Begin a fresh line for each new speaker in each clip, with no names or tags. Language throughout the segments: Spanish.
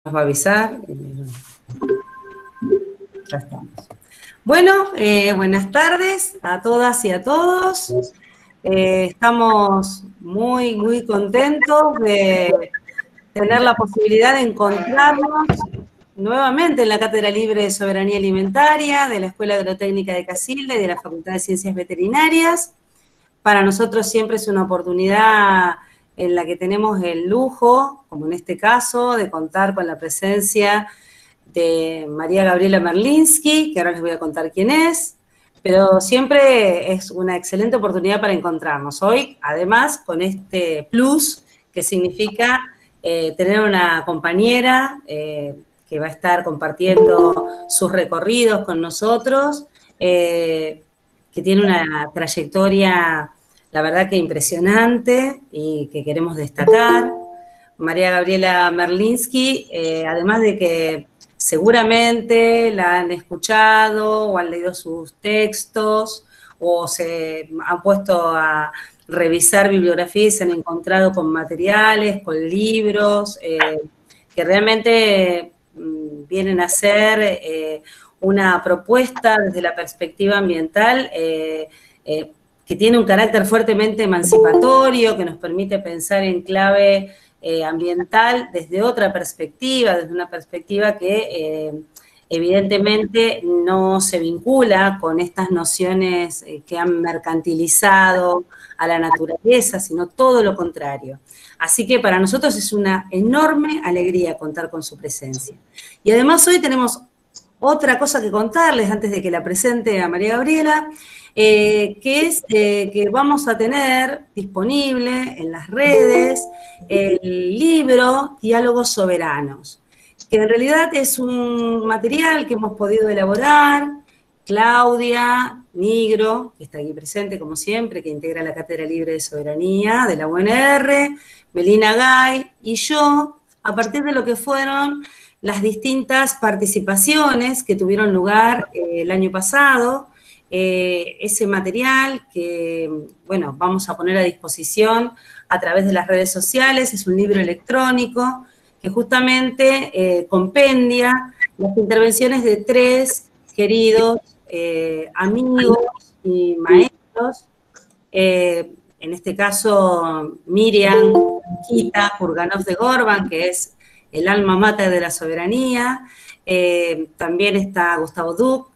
Nos va a avisar. Ya estamos. Bueno, buenas tardes a todas y a todos. Estamos muy contentos de tener la posibilidad de encontrarnos nuevamente en la Cátedra Libre de Soberanía Alimentaria de la Escuela Agrotécnica de Casilda y de la Facultad de Ciencias Veterinarias. Para nosotros siempre es una oportunidad en la que tenemos el lujo, como en este caso, de contar con la presencia de María Gabriela Merlinski, que ahora les voy a contar quién es, pero siempre es una excelente oportunidad para encontrarnos. Hoy, además, con este plus que significa tener una compañera que va a estar compartiendo sus recorridos con nosotros, que tiene una trayectoria, la verdad que impresionante y que queremos destacar. María Gabriela Merlinski, además de que seguramente la han escuchado o han leído sus textos o se han puesto a revisar bibliografía y se han encontrado con materiales, con libros, que realmente vienen a ser una propuesta desde la perspectiva ambiental que tiene un carácter fuertemente emancipatorio, que nos permite pensar en clave ambiental desde otra perspectiva, desde una perspectiva que evidentemente no se vincula con estas nociones que han mercantilizado a la naturaleza, sino todo lo contrario. Así que para nosotros es una enorme alegría contar con su presencia. Y además hoy tenemos otra cosa que contarles antes de que la presente a María Gabriela, que es que vamos a tener disponible en las redes el libro Diálogos Soberanos, que en realidad es un material que hemos podido elaborar Claudia Nigro, que está aquí presente como siempre, que integra la Cátedra Libre de Soberanía de la UNR, Melina Gay y yo, a partir de lo que fueron las distintas participaciones que tuvieron lugar el año pasado, ese material que, bueno, vamos a poner a disposición a través de las redes sociales, es un libro electrónico que justamente compendia las intervenciones de tres queridos amigos y maestros, en este caso Miriam Kita Kurganov de Gorban, que es el alma mater de la soberanía. También está Gustavo Duc,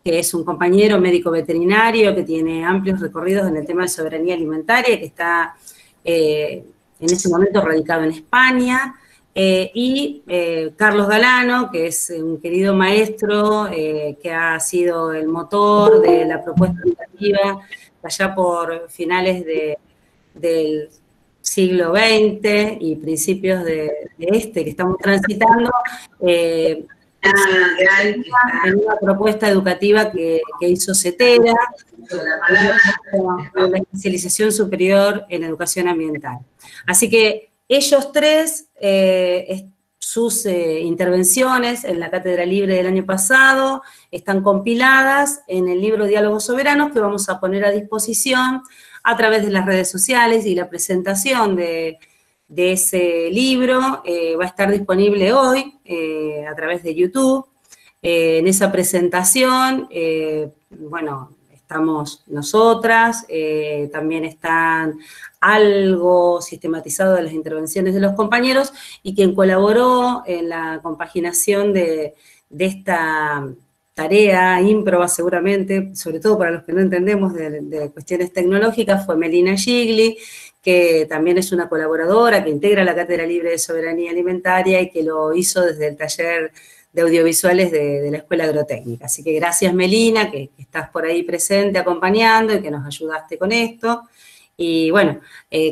que es un compañero médico veterinario que tiene amplios recorridos en el tema de soberanía alimentaria, que está en este momento radicado en España, y Carlos Galano, que es un querido maestro que ha sido el motor de la propuesta educativa allá por finales del siglo XX y principios de este que estamos transitando, en una propuesta educativa que hizo CETERA, la especialización superior en educación ambiental. Así que ellos tres, sus intervenciones en la Cátedra Libre del año pasado están compiladas en el libro Diálogos Soberanos, que vamos a poner a disposición a través de las redes sociales, y la presentación de ese libro va a estar disponible hoy a través de YouTube. En esa presentación, bueno, estamos nosotras, también están algo sistematizado de las intervenciones de los compañeros, y quien colaboró en la compaginación de esta tarea ímproba seguramente, sobre todo para los que no entendemos de cuestiones tecnológicas, fue Melina Gigli, que también es una colaboradora, que integra la Cátedra Libre de Soberanía Alimentaria y que lo hizo desde el taller de audiovisuales de la Escuela Agrotécnica. Así que gracias, Melina, que estás por ahí presente acompañando y que nos ayudaste con esto. Y bueno,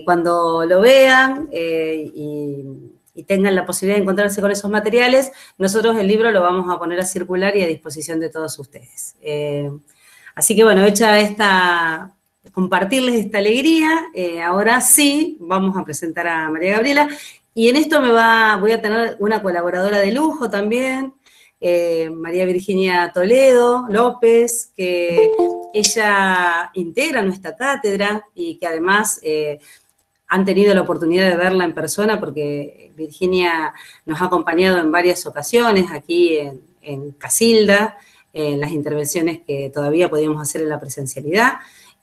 cuando lo vean y tengan la posibilidad de encontrarse con esos materiales, nosotros el libro lo vamos a poner a circular y a disposición de todos ustedes. Así que bueno, compartirles esta alegría, ahora sí vamos a presentar a María Gabriela, y en esto voy a tener una colaboradora de lujo también, María Virginia Toledo López, que ella integra nuestra cátedra y que además han tenido la oportunidad de verla en persona, porque Virginia nos ha acompañado en varias ocasiones aquí en Casilda, en las intervenciones que todavía podíamos hacer en la presencialidad,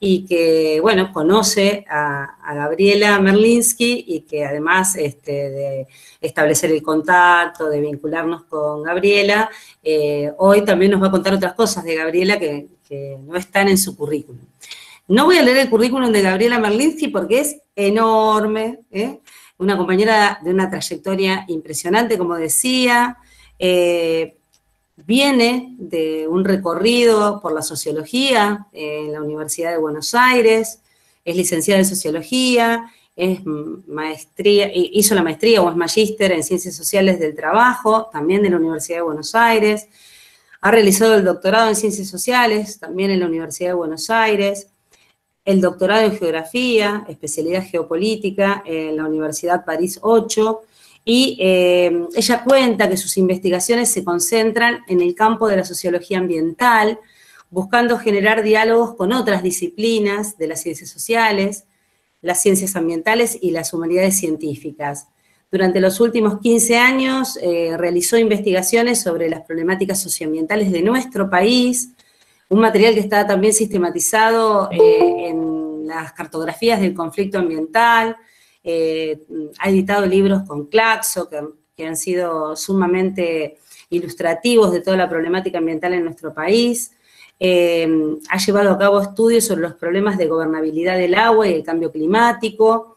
y que, bueno, conoce a Gabriela Merlinski, y que además de establecer el contacto, de vincularnos con Gabriela, hoy también nos va a contar otras cosas de Gabriela que no están en su currículum. No voy a leer el currículum de Gabriela Merlinski porque es enorme, una compañera de una trayectoria impresionante, como decía, viene de un recorrido por la sociología en la Universidad de Buenos Aires, es licenciada en sociología, hizo la maestría o es magíster en ciencias sociales del trabajo, también de la Universidad de Buenos Aires, ha realizado el doctorado en ciencias sociales, también en la Universidad de Buenos Aires, el doctorado en geografía, especialidad geopolítica en la Universidad París 8, y ella cuenta que sus investigaciones se concentran en el campo de la sociología ambiental, buscando generar diálogos con otras disciplinas de las ciencias sociales, las ciencias ambientales y las humanidades científicas. Durante los últimos 15 años realizó investigaciones sobre las problemáticas socioambientales de nuestro país, un material que está también sistematizado en las cartografías del conflicto ambiental, ha editado libros con Claxo, que han sido sumamente ilustrativos de toda la problemática ambiental en nuestro país, ha llevado a cabo estudios sobre los problemas de gobernabilidad del agua y el cambio climático,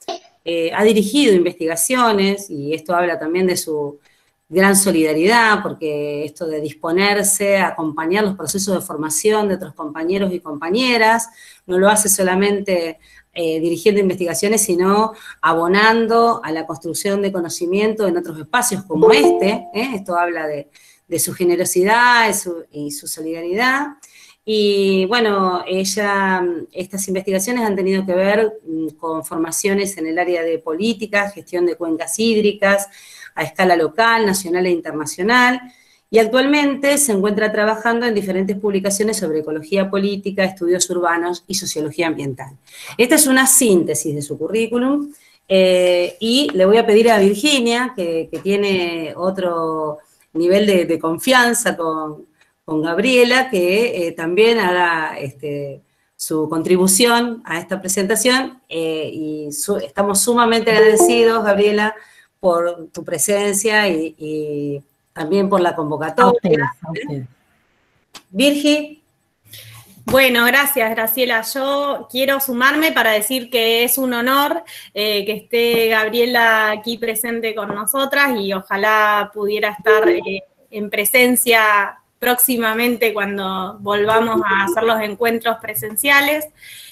ha dirigido investigaciones, y esto habla también de su gran solidaridad, porque esto de disponerse a acompañar los procesos de formación de otros compañeros y compañeras, no lo hace solamente dirigiendo investigaciones, sino abonando a la construcción de conocimiento en otros espacios como este, esto habla de su generosidad y su solidaridad. Y bueno, estas investigaciones han tenido que ver con formaciones en el área de política, gestión de cuencas hídricas, a escala local, nacional e internacional, y actualmente se encuentra trabajando en diferentes publicaciones sobre ecología política, estudios urbanos y sociología ambiental. Esta es una síntesis de su currículum, y le voy a pedir a Virginia, que tiene otro nivel de confianza con Gabriela, que también haga su contribución a esta presentación, y estamos sumamente agradecidos, Gabriela, por tu presencia y también por la convocatoria.
A ustedes.
Virgi.
Bueno, gracias, Graciela. Yo quiero sumarme para decir que es un honor que esté Gabriela aquí presente con nosotras, y ojalá pudiera estar en presencia próximamente cuando volvamos a hacer los encuentros presenciales.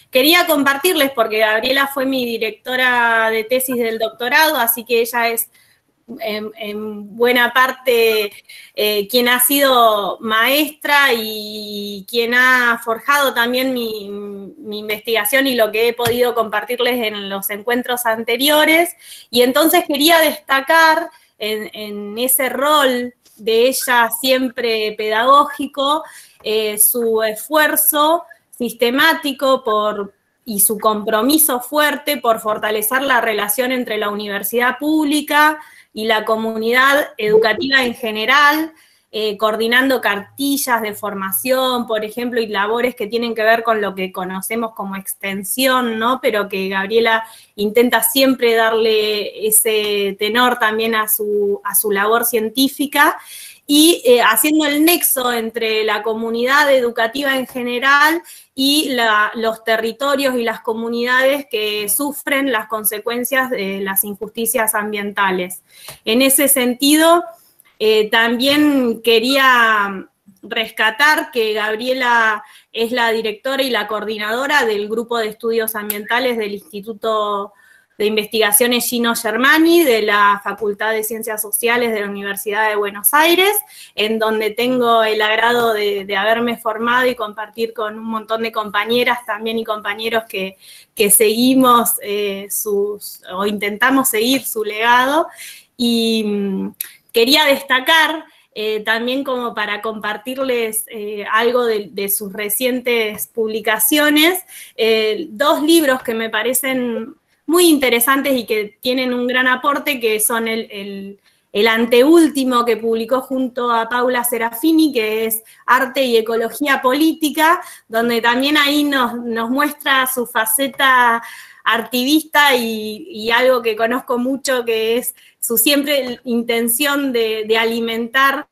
Quería compartirles, porque Gabriela fue mi directora de tesis del doctorado, así que ella es en buena parte quien ha sido maestra y quien ha forjado también mi investigación y lo que he podido compartirles en los encuentros anteriores. Y entonces quería destacar en ese rol de ella siempre pedagógico, su esfuerzo sistemático y su compromiso fuerte por fortalecer la relación entre la universidad pública y la comunidad educativa en general, coordinando cartillas de formación, por ejemplo, y labores que tienen que ver con lo que conocemos como extensión, ¿no? Pero que Gabriela intenta siempre darle ese tenor también a su labor científica, y haciendo el nexo entre la comunidad educativa en general y los territorios y las comunidades que sufren las consecuencias de las injusticias ambientales. En ese sentido, también quería rescatar que Gabriela es la directora y la coordinadora del Grupo de Estudios Ambientales del Instituto de Investigaciones Gino Germani, de la Facultad de Ciencias Sociales de la Universidad de Buenos Aires, en donde tengo el agrado de haberme formado y compartir con un montón de compañeras también y compañeros que seguimos o intentamos seguir su legado. Y quería destacar también, como para compartirles algo de sus recientes publicaciones, dos libros que me parecen muy interesantes y que tienen un gran aporte, que son el anteúltimo que publicó junto a Paula Serafini, que es Arte y Ecología Política, donde también ahí nos muestra su faceta artivista y algo que conozco mucho, que es su siempre intención de alimentar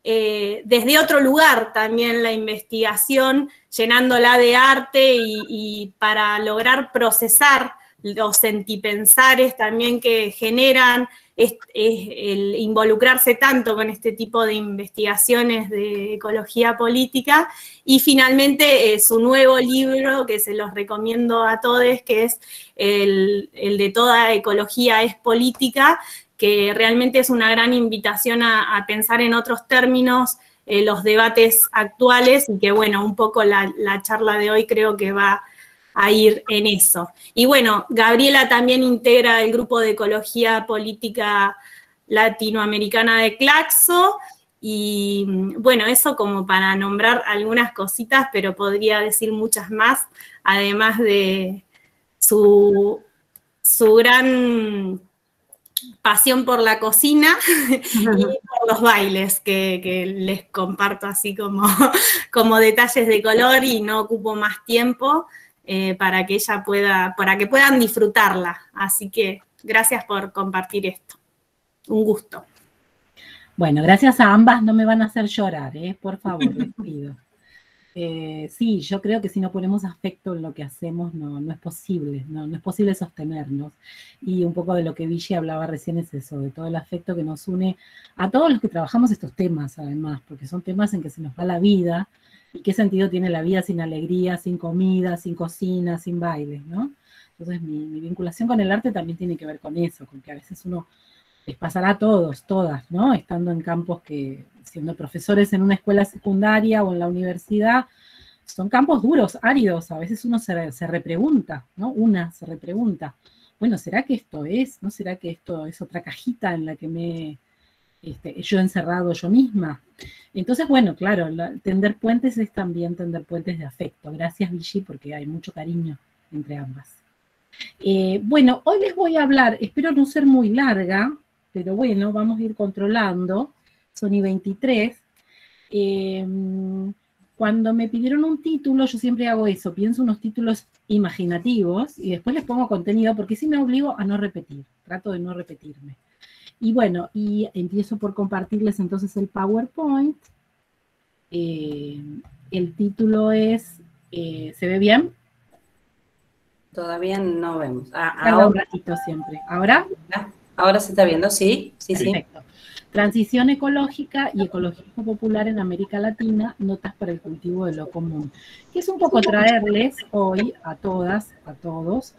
desde otro lugar también la investigación, llenándola de arte y para lograr procesar los sentipensares también que generan el involucrarse tanto con este tipo de investigaciones de ecología política. Y finalmente su nuevo libro, que se los recomiendo a todos, que es el de Toda ecología es política, que realmente es una gran invitación a pensar en otros términos los debates actuales, y que bueno, un poco la charla de hoy creo que va a ir en eso. Y bueno, Gabriela también integra el grupo de ecología política latinoamericana de Claxo, y bueno, eso como para nombrar algunas cositas, pero podría decir muchas más, además de su gran pasión por la cocina y por los bailes, que les comparto así como detalles de color, y no ocupo más tiempo para que puedan disfrutarla. Así que gracias por compartir esto. Un gusto.
Bueno, gracias a ambas, no me van a hacer llorar, por favor, les pido. Sí, yo creo que si no ponemos afecto en lo que hacemos, no es posible, no es posible sostenernos. Y un poco de lo que Vichy hablaba recién es eso, de todo el afecto que nos une a todos los que trabajamos estos temas, además, porque son temas en que se nos va la vida. ¿Y qué sentido tiene la vida sin alegría, sin comida, sin cocina, sin bailes, ¿no? Entonces mi vinculación con el arte también tiene que ver con eso, con que a veces uno les pasará a todos, todas, ¿no? Estando en campos que, siendo profesores en una escuela secundaria o en la universidad, son campos duros, áridos. A veces uno se repregunta, ¿no? Una se repregunta, bueno, ¿será que esto es? ¿No será que esto es otra cajita en la que yo he encerrado yo misma? Entonces, bueno, claro, tender puentes es también tender puentes de afecto. Gracias, Vichy, porque hay mucho cariño entre ambas. Bueno, hoy les voy a hablar, espero no ser muy larga, pero bueno, vamos a ir controlando. Son y 23. Cuando me pidieron un título, yo siempre hago eso, pienso unos títulos imaginativos y después les pongo contenido, porque sí me obligo a no repetir, trato de no repetirme. Y bueno, y empiezo por compartirles entonces el PowerPoint. El título es, ¿se ve bien?
Todavía no vemos.
Ahora un ratito siempre. ¿Ahora?
Ahora se está viendo, sí.
Perfecto. Transición ecológica y ecologismo popular en América Latina, notas para el cultivo de lo común. Que es un poco traerles hoy a todas, a todos,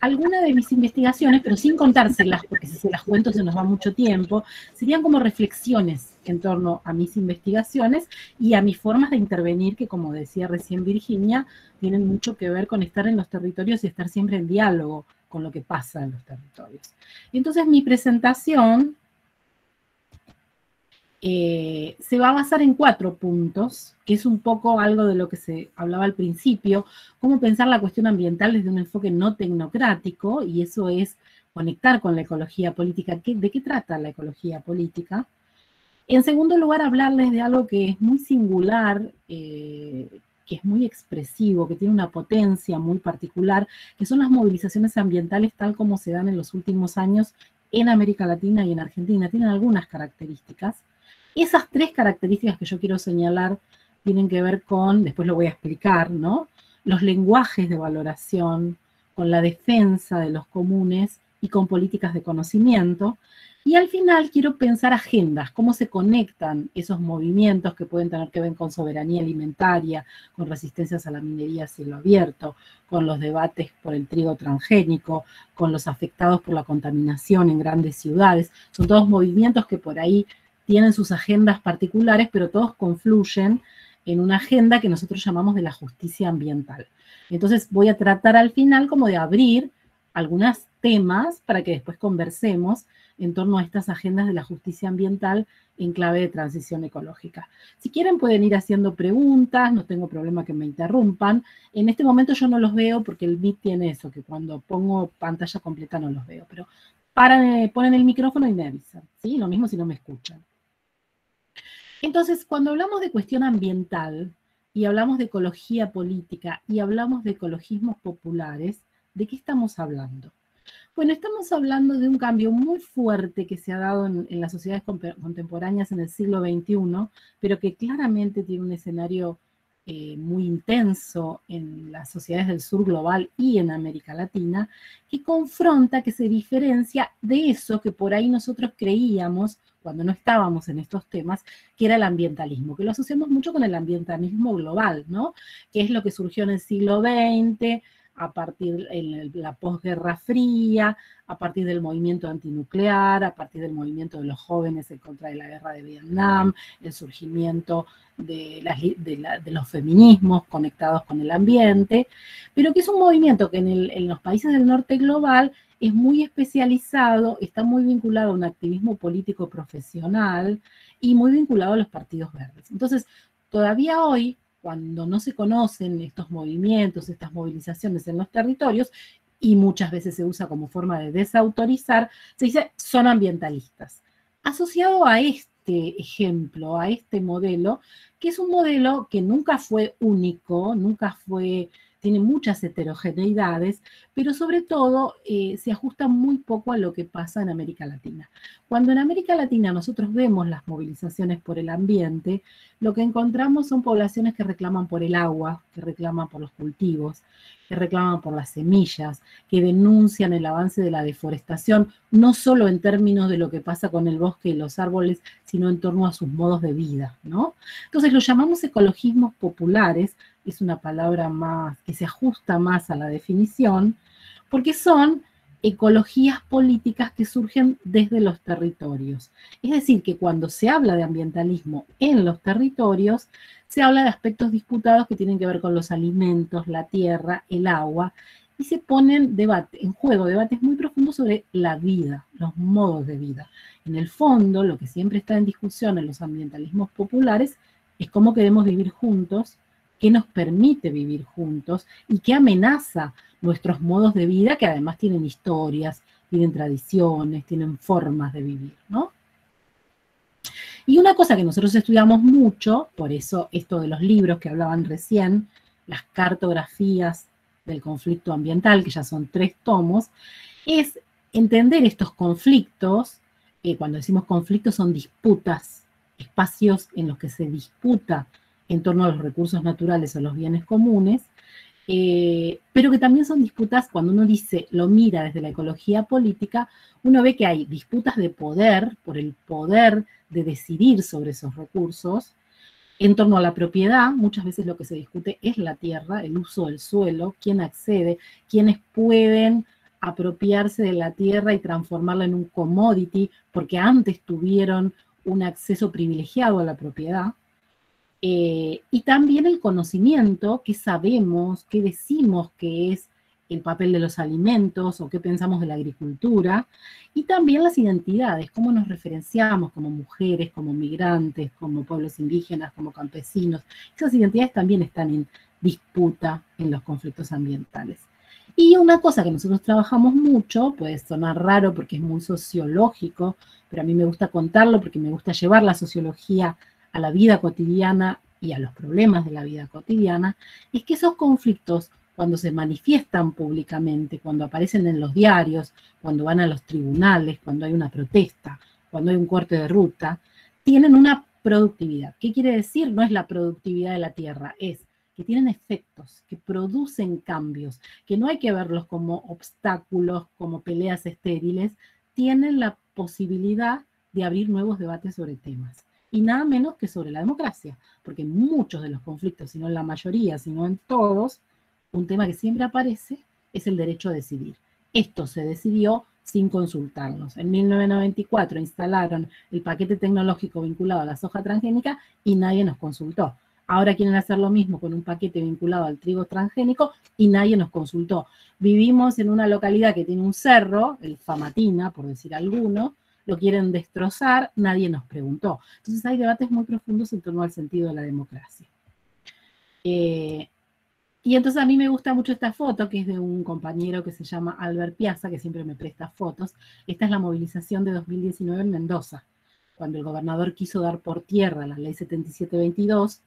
alguna de mis investigaciones, pero sin contárselas, porque si se las cuento se nos va mucho tiempo, serían como reflexiones en torno a mis investigaciones y a mis formas de intervenir, que como decía recién Virginia, tienen mucho que ver con estar en los territorios y estar siempre en diálogo con lo que pasa en los territorios. Entonces mi presentación se va a basar en 4 puntos, que es un poco algo de lo que se hablaba al principio, cómo pensar la cuestión ambiental desde un enfoque no tecnocrático, y eso es conectar con la ecología política. ¿De qué trata la ecología política? En segundo lugar, hablarles de algo que es muy singular, que es muy expresivo, que tiene una potencia muy particular, que son las movilizaciones ambientales tal como se dan en los últimos años en América Latina y en Argentina. Tienen algunas características. Esas 3 características que yo quiero señalar tienen que ver con, después lo voy a explicar, ¿no? Los lenguajes de valoración, con la defensa de los comunes y con políticas de conocimiento. Y al final quiero pensar agendas, cómo se conectan esos movimientos que pueden tener que ver con soberanía alimentaria, con resistencias a la minería a cielo abierto, con los debates por el trigo transgénico, con los afectados por la contaminación en grandes ciudades. Son todos movimientos que por ahí tienen sus agendas particulares, pero todos confluyen en una agenda que nosotros llamamos de la justicia ambiental. Entonces voy a tratar al final como de abrir algunas temas para que después conversemos en torno a estas agendas de la justicia ambiental en clave de transición ecológica. Si quieren pueden ir haciendo preguntas, no tengo problema que me interrumpan. En este momento yo no los veo porque el Meet tiene eso, que cuando pongo pantalla completa no los veo, pero ponen el micrófono y me avisan, ¿sí? Lo mismo si no me escuchan. Entonces, cuando hablamos de cuestión ambiental y hablamos de ecología política y hablamos de ecologismos populares, ¿de qué estamos hablando? Bueno, estamos hablando de un cambio muy fuerte que se ha dado en las sociedades contemporáneas en el siglo XXI, pero que claramente tiene un escenario muy intenso en las sociedades del sur global y en América Latina, que confronta, que se diferencia de eso que por ahí nosotros creíamos, cuando no estábamos en estos temas, que era el ambientalismo, que lo asociamos mucho con el ambientalismo global, ¿no? Que es lo que surgió en el siglo XX, a partir de la posguerra fría, a partir del movimiento antinuclear, a partir del movimiento de los jóvenes en contra de la guerra de Vietnam, el surgimiento de los feminismos conectados con el ambiente, pero que es un movimiento que en los países del norte global es muy especializado, está muy vinculado a un activismo político profesional y muy vinculado a los partidos verdes. Entonces, todavía hoy, cuando no se conocen estos movimientos, estas movilizaciones en los territorios, y muchas veces se usa como forma de desautorizar, se dice son ambientalistas. Asociado a este ejemplo, a este modelo, que es un modelo que nunca fue único, tiene muchas heterogeneidades, pero sobre todo se ajusta muy poco a lo que pasa en América Latina. Cuando en América Latina nosotros vemos las movilizaciones por el ambiente, lo que encontramos son poblaciones que reclaman por el agua, que reclaman por los cultivos, que reclaman por las semillas, que denuncian el avance de la deforestación, no solo en términos de lo que pasa con el bosque y los árboles, sino en torno a sus modos de vida, ¿no? Entonces lo llamamos ecologismos populares, es una palabra más que se ajusta más a la definición, porque son ecologías políticas que surgen desde los territorios. Es decir, que cuando se habla de ambientalismo en los territorios, se habla de aspectos disputados que tienen que ver con los alimentos, la tierra, el agua, y se ponen en juego debates muy profundos sobre la vida, los modos de vida. En el fondo, lo que siempre está en discusión en los ambientalismos populares es cómo queremos vivir juntos, qué nos permite vivir juntos y qué amenaza nuestros modos de vida, que además tienen historias, tienen tradiciones, tienen formas de vivir, ¿no? Y una cosa que nosotros estudiamos mucho, por eso esto de los libros que hablaban recién, las cartografías del conflicto ambiental, que ya son 3 tomos, es entender estos conflictos, cuando decimos conflictos son disputas, espacios en los que se disputa en torno a los recursos naturales o los bienes comunes, pero que también son disputas, cuando uno lo mira desde la ecología política, uno ve que hay disputas de poder, por el poder de decidir sobre esos recursos, en torno a la propiedad. Muchas veces lo que se discute es la tierra, el uso del suelo, quién accede, quiénes pueden apropiarse de la tierra y transformarla en un commodity, porque antes tuvieron un acceso privilegiado a la propiedad. Y también el conocimiento, qué sabemos, qué decimos que es el papel de los alimentos o qué pensamos de la agricultura, y también las identidades, cómo nos referenciamos como mujeres, como migrantes, como pueblos indígenas, como campesinos. Esas identidades también están en disputa en los conflictos ambientales. Y una cosa que nosotros trabajamos mucho, puede sonar raro porque es muy sociológico, pero a mí me gusta contarlo porque me gusta llevar la sociología a la vida cotidiana y a los problemas de la vida cotidiana, es que esos conflictos, cuando se manifiestan públicamente, cuando aparecen en los diarios, cuando van a los tribunales, cuando hay una protesta, cuando hay un corte de ruta, tienen una productividad. ¿Qué quiere decir? No es la productividad de la tierra, es que tienen efectos, que producen cambios, que no hay que verlos como obstáculos, como peleas estériles, tienen la posibilidad de abrir nuevos debates sobre temas. Y nada menos que sobre la democracia, porque en muchos de los conflictos, si no en la mayoría, si no en todos, un tema que siempre aparece es el derecho a decidir. Esto se decidió sin consultarnos. En 1994 instalaron el paquete tecnológico vinculado a la soja transgénica y nadie nos consultó. Ahora quieren hacer lo mismo con un paquete vinculado al trigo transgénico y nadie nos consultó. Vivimos en una localidad que tiene un cerro, el Famatina, por decir alguno, lo quieren destrozar, nadie nos preguntó. Entonces hay debates muy profundos en torno al sentido de la democracia. Y entonces a mí me gusta mucho esta foto, que es de un compañero que se llama Albert Piazza, que siempre me presta fotos. Esta es la movilización de 2019 en Mendoza, cuando el gobernador quiso dar por tierra la ley 7722,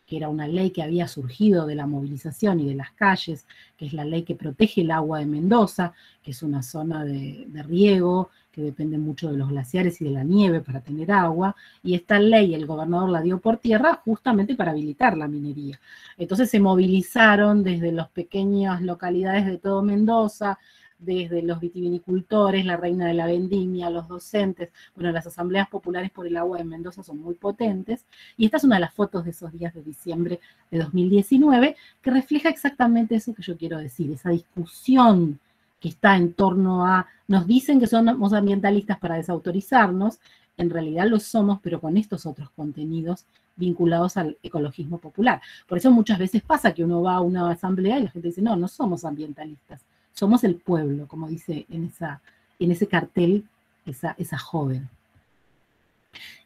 que era una ley que había surgido de la movilización y de las calles, que es la ley que protege el agua de Mendoza, que es una zona de riego, que depende mucho de los glaciares y de la nieve para tener agua, y esta ley el gobernador la dio por tierra justamente para habilitar la minería. Entonces se movilizaron desde las pequeñas localidades de todo Mendoza, desde los vitivinicultores, la reina de la vendimia, los docentes, bueno, las asambleas populares por el agua de Mendoza son muy potentes, y esta es una de las fotos de esos días de diciembre de 2019, que refleja exactamente eso que yo quiero decir, esa discusión que está en torno a, nos dicen que somos ambientalistas para desautorizarnos, en realidad lo somos, pero con estos otros contenidos vinculados al ecologismo popular. Por eso muchas veces pasa que uno va a una asamblea y la gente dice, no, no somos ambientalistas, somos el pueblo, como dice en ese cartel esa joven.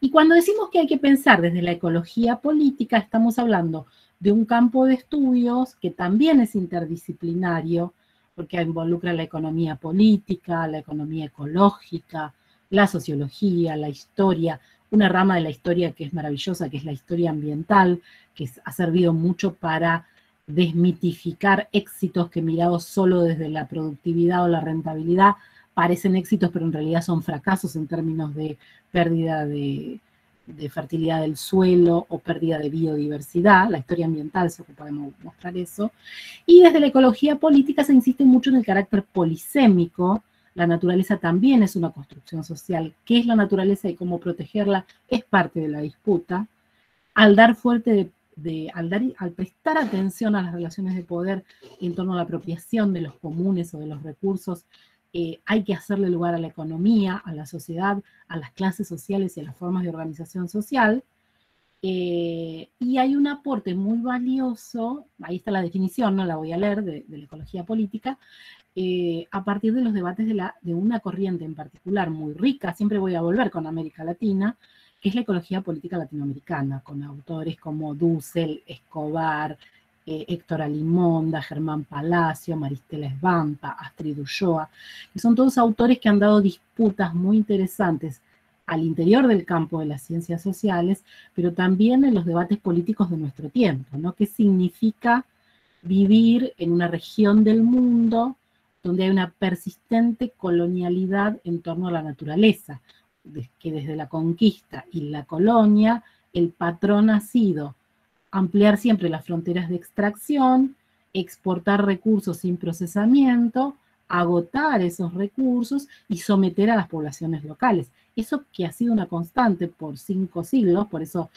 Y cuando decimos que hay que pensar desde la ecología política, estamos hablando de un campo de estudios que también es interdisciplinario, porque involucra la economía política, la economía ecológica, la sociología, la historia, una rama de la historia que es maravillosa, que es la historia ambiental, que ha servido mucho para desmitificar éxitos que mirados solo desde la productividad o la rentabilidad parecen éxitos, pero en realidad son fracasos en términos de pérdida de fertilidad del suelo o pérdida de biodiversidad. La historia ambiental se ocupa de mostrar eso. Y desde la ecología política se insiste mucho en el carácter polisémico. La naturaleza también es una construcción social. ¿Qué es la naturaleza y cómo protegerla? Es parte de la disputa. Al prestar atención a las relaciones de poder en torno a la apropiación de los comunes o de los recursos, hay que hacerle lugar a la economía, a la sociedad, a las clases sociales y a las formas de organización social. Y hay un aporte muy valioso, ahí está la definición, no la voy a leer, de la ecología política, a partir de los debates de una corriente en particular muy rica, siempre voy a volver con América Latina, que es la ecología política latinoamericana, con autores como Dussel, Escobar, Héctor Alimonda, Germán Palacio, Maristela Esbampa, Astrid Ulloa, que son todos autores que han dado disputas muy interesantes al interior del campo de las ciencias sociales, pero también en los debates políticos de nuestro tiempo, ¿no? ¿Qué significa vivir en una región del mundo donde hay una persistente colonialidad en torno a la naturaleza? Que desde la conquista y la colonia, el patrón ha sido ampliar siempre las fronteras de extracción, exportar recursos sin procesamiento, agotar esos recursos y someter a las poblaciones locales. Eso que ha sido una constante por 5 siglos, por eso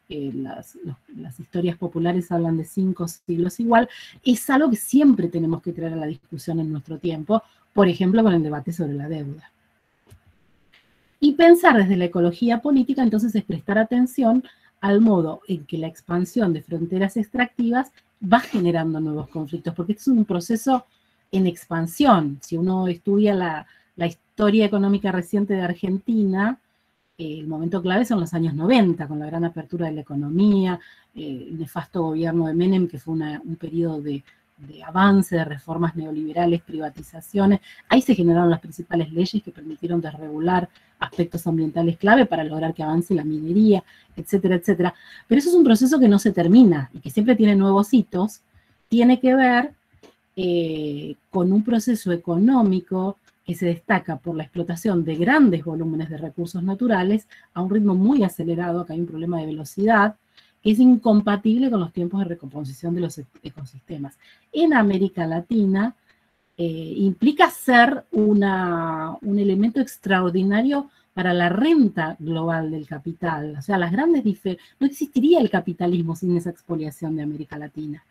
las historias populares hablan de 5 siglos igual, es algo que siempre tenemos que traer a la discusión en nuestro tiempo, por ejemplo con el debate sobre la deuda. Y pensar desde la ecología política entonces es prestar atención al modo en que la expansión de fronteras extractivas va generando nuevos conflictos, porque este es un proceso en expansión. Si uno estudia la historia económica reciente de Argentina, el momento clave son los años 90, con la gran apertura de la economía, el nefasto gobierno de Menem, que fue un periodo de avance, de reformas neoliberales, privatizaciones. Ahí se generaron las principales leyes que permitieron desregular aspectos ambientales clave para lograr que avance la minería, etcétera, etcétera. Pero eso es un proceso que no se termina y que siempre tiene nuevos hitos. Tiene que ver con un proceso económico que se destaca por la explotación de grandes volúmenes de recursos naturales a un ritmo muy acelerado. Acá hay un problema de velocidad, que es incompatible con los tiempos de recomposición de los ecosistemas. En América Latina implica ser un elemento extraordinario para la renta global del capital. O sea, no existiría el capitalismo sin esa expoliación de América Latina.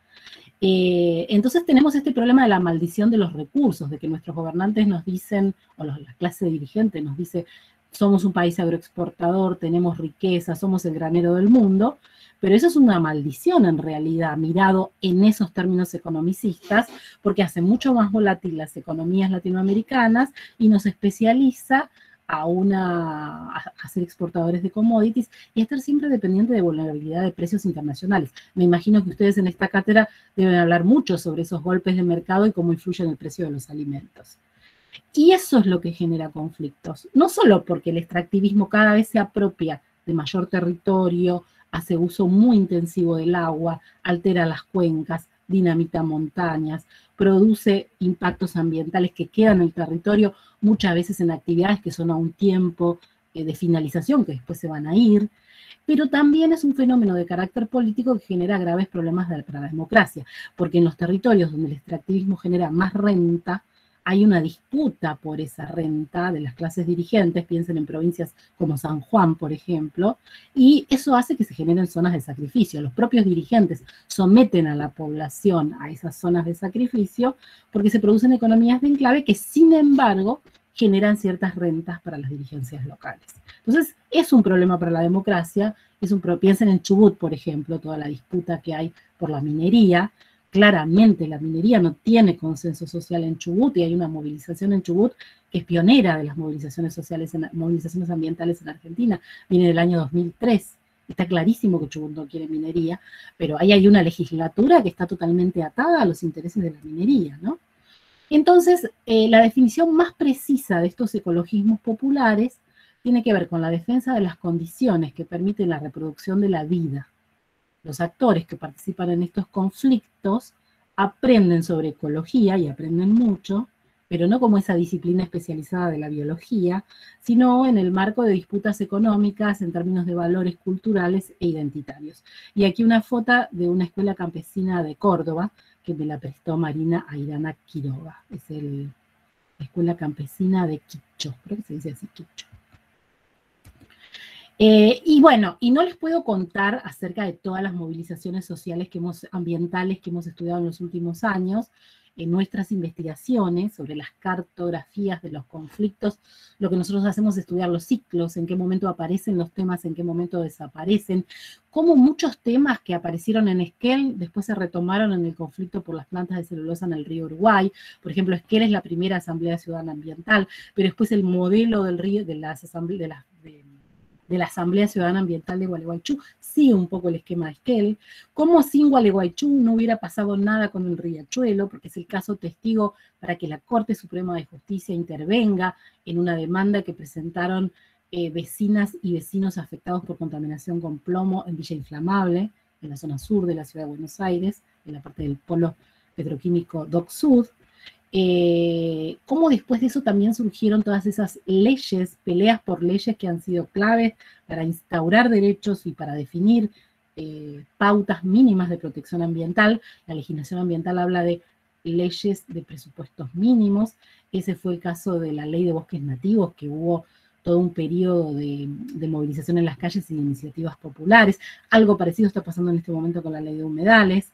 Entonces tenemos este problema de la maldición de los recursos, de que nuestros gobernantes nos dicen, o la clase dirigente nos dice, somos un país agroexportador, tenemos riqueza, somos el granero del mundo, Pero eso es una maldición en realidad, mirado en esos términos economicistas, porque hace mucho más volátil las economías latinoamericanas y nos especializa a ser exportadores de commodities y a estar siempre dependiente de vulnerabilidad de precios internacionales. Me imagino que ustedes en esta cátedra deben hablar mucho sobre esos golpes de mercado y cómo influyen en el precio de los alimentos. Y eso es lo que genera conflictos, no solo porque el extractivismo cada vez se apropia de mayor territorio, hace uso muy intensivo del agua, altera las cuencas, dinamita montañas, produce impactos ambientales que quedan en el territorio, muchas veces en actividades que son a un tiempo de finalización, que después se van a ir, pero también es un fenómeno de carácter político que genera graves problemas para la democracia, porque en los territorios donde el extractivismo genera más renta, hay una disputa por esa renta de las clases dirigentes, piensen en provincias como San Juan, por ejemplo, y eso hace que se generen zonas de sacrificio. Los propios dirigentes someten a la población a esas zonas de sacrificio porque se producen economías de enclave que, sin embargo, generan ciertas rentas para las dirigencias locales. Entonces, es un problema para la democracia, piensen en Chubut, por ejemplo, toda la disputa que hay por la minería. Claramente la minería no tiene consenso social en Chubut y hay una movilización en Chubut que es pionera de las movilizaciones sociales, movilizaciones ambientales en Argentina, viene del año 2003. Está clarísimo que Chubut no quiere minería, pero ahí hay una legislatura que está totalmente atada a los intereses de la minería, ¿no? Entonces, la definición más precisa de estos ecologismos populares tiene que ver con la defensa de las condiciones que permiten la reproducción de la vida. Los actores que participan en estos conflictos aprenden sobre ecología y aprenden mucho, pero no como esa disciplina especializada de la biología, sino en el marco de disputas económicas en términos de valores culturales e identitarios. Y aquí una foto de una escuela campesina de Córdoba, que me la prestó Marina Airana Quiroga. Es la escuela campesina de Quicho, creo que se dice así, Quicho. Y bueno, y no les puedo contar acerca de todas las movilizaciones sociales ambientales que hemos estudiado en los últimos años, en nuestras investigaciones sobre las cartografías de los conflictos. Lo que nosotros hacemos es estudiar los ciclos, en qué momento aparecen los temas, en qué momento desaparecen, cómo muchos temas que aparecieron en Esquel después se retomaron en el conflicto por las plantas de celulosa en el río Uruguay. Por ejemplo, Esquel es la primera asamblea ciudadana ambiental, pero después el modelo del río, de la Asamblea Ciudadana Ambiental de Gualeguaychú, sigue un poco el esquema de Esquel, como sin Gualeguaychú no hubiera pasado nada con el riachuelo, porque es el caso testigo para que la Corte Suprema de Justicia intervenga en una demanda que presentaron vecinas y vecinos afectados por contaminación con plomo en Villa Inflamable, en la zona sur de la ciudad de Buenos Aires, en la parte del polo petroquímico Dock Sud. Cómo después de eso también surgieron todas esas leyes, peleas por leyes que han sido claves para instaurar derechos y para definir pautas mínimas de protección ambiental. La legislación ambiental habla de leyes de presupuestos mínimos. Ese fue el caso de la ley de bosques nativos, que hubo todo un periodo de movilización en las calles y de iniciativas populares. Algo parecido está pasando en este momento con la ley de humedales.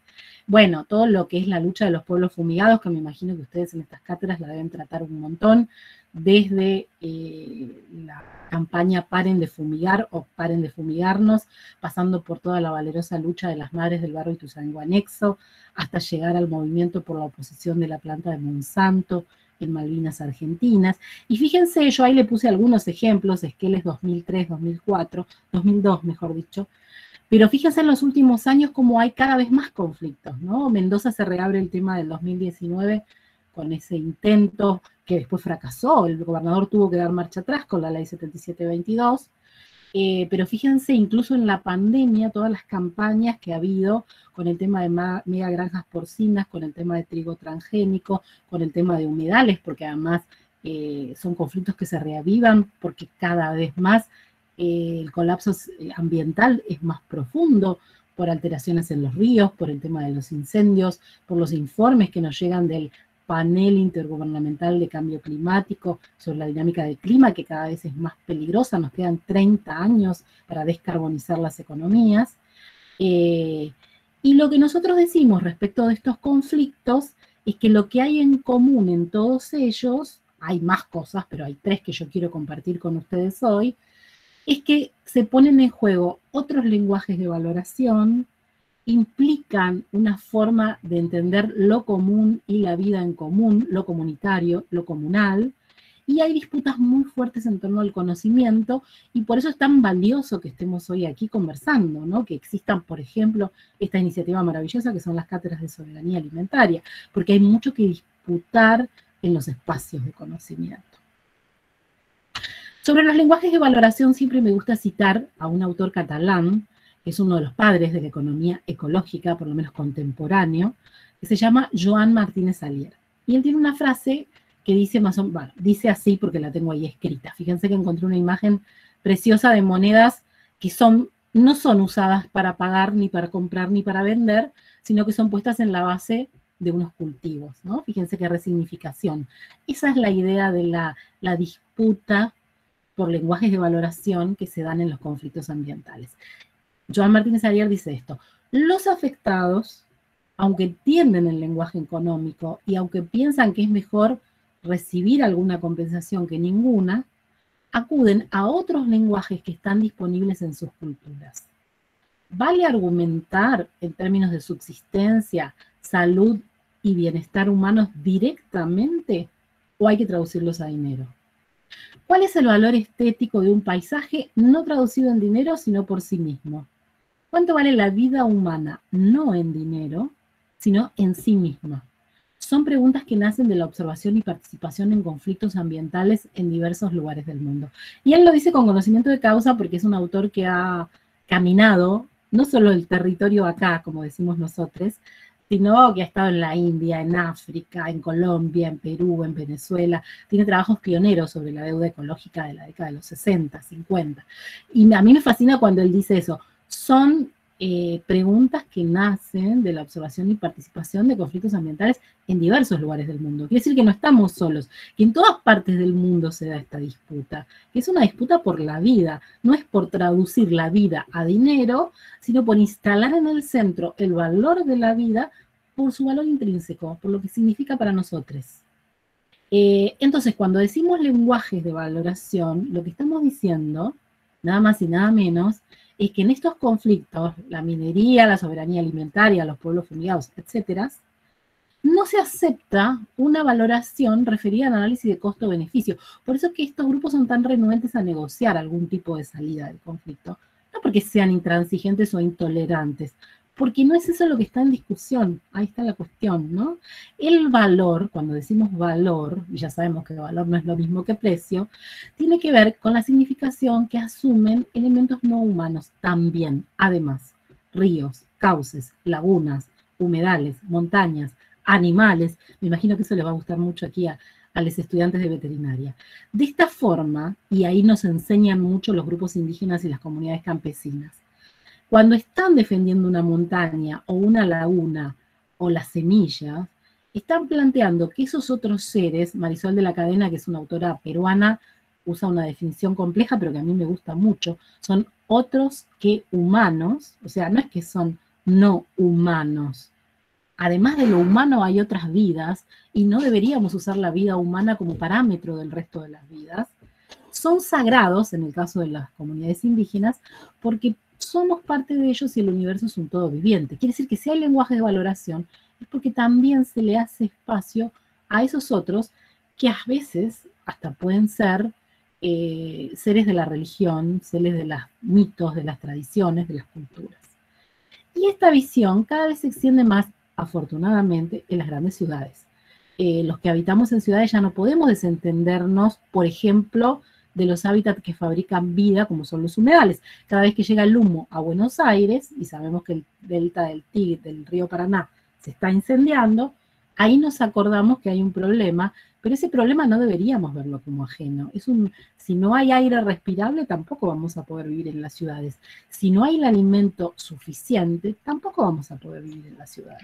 Bueno, todo lo que es la lucha de los pueblos fumigados, que me imagino que ustedes en estas cátedras la deben tratar un montón, desde la campaña Paren de Fumigar o Paren de Fumigarnos, pasando por toda la valerosa lucha de las madres del barrio Ituzaingó Anexo, hasta llegar al movimiento por la oposición de la planta de Monsanto en Malvinas Argentinas. Y fíjense, yo ahí le puse algunos ejemplos, Esqueles 2003, 2004, 2002 mejor dicho, pero fíjense en los últimos años cómo hay cada vez más conflictos, ¿no? Mendoza se reabre el tema del 2019 con ese intento que después fracasó, el gobernador tuvo que dar marcha atrás con la ley 7722, pero fíjense incluso en la pandemia todas las campañas que ha habido con el tema de mega granjas porcinas, con el tema de trigo transgénico, con el tema de humedales, porque además son conflictos que se reavivan porque cada vez más el colapso ambiental es más profundo por alteraciones en los ríos, por el tema de los incendios, por los informes que nos llegan del panel intergubernamental de cambio climático sobre la dinámica del clima, que cada vez es más peligrosa. Nos quedan 30 años para descarbonizar las economías. Y lo que nosotros decimos respecto de estos conflictos es que lo que hay en común en todos ellos, hay más cosas, pero hay tres que yo quiero compartir con ustedes hoy, es que se ponen en juego otros lenguajes de valoración, implican una forma de entender lo común y la vida en común, lo comunitario, lo comunal, y hay disputas muy fuertes en torno al conocimiento, y por eso es tan valioso que estemos hoy aquí conversando, ¿no? Que existan, por ejemplo, esta iniciativa maravillosa que son las cátedras de soberanía alimentaria, porque hay mucho que disputar en los espacios de conocimiento. Sobre los lenguajes de valoración siempre me gusta citar a un autor catalán, que es uno de los padres de la economía ecológica, por lo menos contemporáneo, que se llama Joan Martínez Alier. Y él tiene una frase que dice más o menos, bueno, dice así porque la tengo ahí escrita. Fíjense que encontré una imagen preciosa de monedas que no son usadas para pagar, ni para comprar, ni para vender, sino que son puestas en la base de unos cultivos, ¿no? Fíjense qué resignificación. Esa es la idea de la disputa por lenguajes de valoración que se dan en los conflictos ambientales. Joan Martínez Alier dice esto: los afectados, aunque entienden el lenguaje económico y aunque piensan que es mejor recibir alguna compensación que ninguna, acuden a otros lenguajes que están disponibles en sus culturas. ¿Vale argumentar en términos de subsistencia, salud y bienestar humanos directamente o hay que traducirlos a dinero? ¿Cuál es el valor estético de un paisaje no traducido en dinero sino por sí mismo? ¿Cuánto vale la vida humana no en dinero sino en sí misma? Son preguntas que nacen de la observación y participación en conflictos ambientales en diversos lugares del mundo. Y él lo dice con conocimiento de causa porque es un autor que ha caminado no solo el territorio acá, como decimos nosotros, sino que ha estado en la India, en África, en Colombia, en Perú, en Venezuela. Tiene trabajos pioneros sobre la deuda ecológica de la década de los 60, 50. Y a mí me fascina cuando él dice eso. Son preguntas que nacen de la observación y participación de conflictos ambientales en diversos lugares del mundo. Quiere decir que no estamos solos, que en todas partes del mundo se da esta disputa, que es una disputa por la vida, no es por traducir la vida a dinero, sino por instalar en el centro el valor de la vida por su valor intrínseco, por lo que significa para nosotros. Entonces, cuando decimos lenguajes de valoración, lo que estamos diciendo, nada más y nada menos, es que en estos conflictos, la minería, la soberanía alimentaria, los pueblos fumigados, etc., no se acepta una valoración referida al análisis de costo-beneficio. Por eso es que estos grupos son tan renuentes a negociar algún tipo de salida del conflicto. No porque sean intransigentes o intolerantes, porque no es eso lo que está en discusión. Ahí está la cuestión, ¿no? El valor, cuando decimos valor, y ya sabemos que valor no es lo mismo que precio, tiene que ver con la significación que asumen elementos no humanos también. Además, ríos, cauces, lagunas, humedales, montañas, animales. Me imagino que eso les va a gustar mucho aquí a los estudiantes de veterinaria. De esta forma, y ahí nos enseñan mucho los grupos indígenas y las comunidades campesinas, cuando están defendiendo una montaña o una laguna o las semillas, están planteando que esos otros seres, Marisol de la Cadena, que es una autora peruana, usa una definición compleja, pero que a mí me gusta mucho, son otros que humanos, o sea, no es que son no humanos. Además de lo humano hay otras vidas, y no deberíamos usar la vida humana como parámetro del resto de las vidas. Son sagrados, en el caso de las comunidades indígenas, porque somos parte de ellos y el universo es un todo viviente. Quiere decir que si hay lenguaje de valoración, es porque también se le hace espacio a esos otros que a veces hasta pueden ser seres de la religión, seres de los mitos, de las tradiciones, de las culturas. Y esta visión cada vez se extiende más, afortunadamente, en las grandes ciudades. Los que habitamos en ciudades ya no podemos desentendernos, por ejemplo, de los hábitats que fabrican vida, como son los humedales. Cada vez que llega el humo a Buenos Aires, y sabemos que el delta del Tigre, del río Paraná, se está incendiando, ahí nos acordamos que hay un problema, pero ese problema no deberíamos verlo como ajeno. Si no hay aire respirable, tampoco vamos a poder vivir en las ciudades. Si no hay el alimento suficiente, tampoco vamos a poder vivir en las ciudades.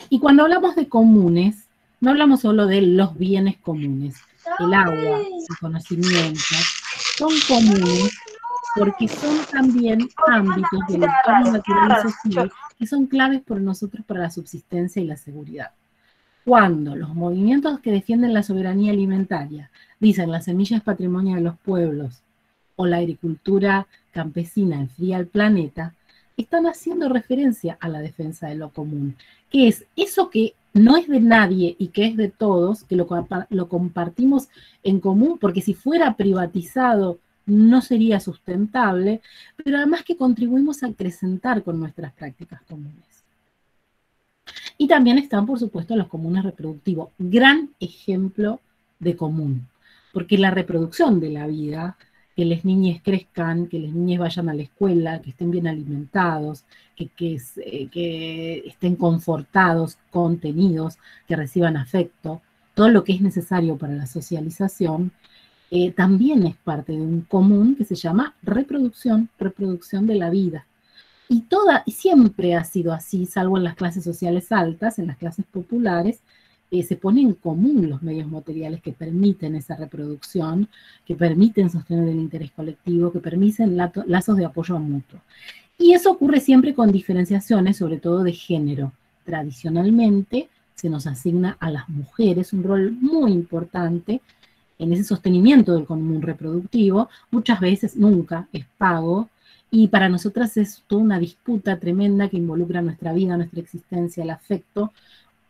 Y cuando hablamos de comunes, no hablamos solo de los bienes comunes. El agua, el conocimiento, son comunes porque son también ámbitos del entorno natural y social que son claves por nosotros para la subsistencia y la seguridad. Cuando los movimientos que defienden la soberanía alimentaria dicen la semilla es patrimonio de los pueblos o la agricultura campesina enfría el planeta, están haciendo referencia a la defensa de lo común, que es eso que no es de nadie y que es de todos, que lo compartimos en común, porque si fuera privatizado no sería sustentable, pero además que contribuimos a acrecentar con nuestras prácticas comunes. Y también están, por supuesto, los comunes reproductivos, gran ejemplo de común, porque la reproducción de la vida, que las niñas crezcan, que las niñas vayan a la escuela, que estén bien alimentados, que estén confortados, contenidos, que reciban afecto, todo lo que es necesario para la socialización, también es parte de un común que se llama reproducción de la vida. Y siempre ha sido así, salvo en las clases sociales altas, en las clases populares, se ponen en común los medios materiales que permiten esa reproducción, que permiten sostener el interés colectivo, que permiten lazos de apoyo mutuo. Y eso ocurre siempre con diferenciaciones, sobre todo de género. Tradicionalmente se nos asigna a las mujeres un rol muy importante en ese sostenimiento del común reproductivo, muchas veces, nunca, es pago, y para nosotras es toda una disputa tremenda que involucra nuestra vida, nuestra existencia, el afecto,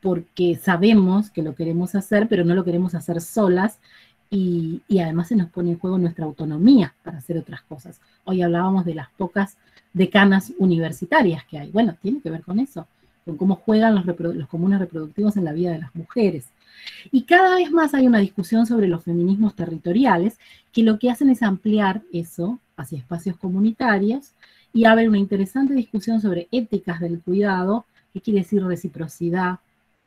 porque sabemos que lo queremos hacer, pero no lo queremos hacer solas, y además se nos pone en juego nuestra autonomía para hacer otras cosas. Hoy hablábamos de las pocas decanas universitarias que hay. Bueno, tiene que ver con eso, con cómo juegan los comunes reproductivos en la vida de las mujeres. Y cada vez más hay una discusión sobre los feminismos territoriales, que lo que hacen es ampliar eso hacia espacios comunitarios, y abre una interesante discusión sobre éticas del cuidado, qué quiere decir reciprocidad,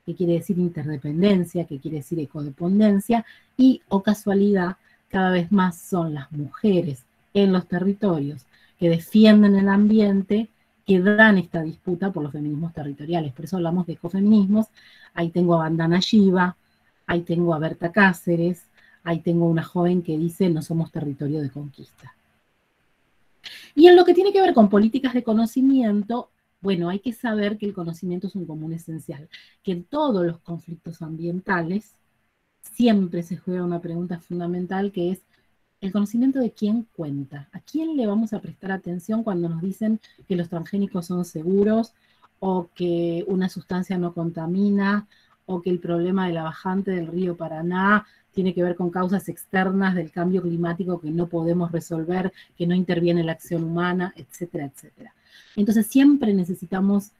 qué quiere decir interdependencia, qué quiere decir ecodependencia, y, o casualidad, cada vez más son las mujeres en los territorios que defienden el ambiente, que dan esta disputa por los feminismos territoriales. Por eso hablamos de ecofeminismos. Ahí tengo a Vandana Shiva, ahí tengo a Berta Cáceres, ahí tengo una joven que dice no somos territorio de conquista. Y en lo que tiene que ver con políticas de conocimiento, bueno, hay que saber que el conocimiento es un común esencial, que en todos los conflictos ambientales siempre se juega una pregunta fundamental, que es el conocimiento de quién cuenta, a quién le vamos a prestar atención cuando nos dicen que los transgénicos son seguros, o que una sustancia no contamina, o que el problema de la bajante del río Paraná tiene que ver con causas externas del cambio climático que no podemos resolver, que no interviene la acción humana, etcétera, etcétera. Entonces siempre necesitamos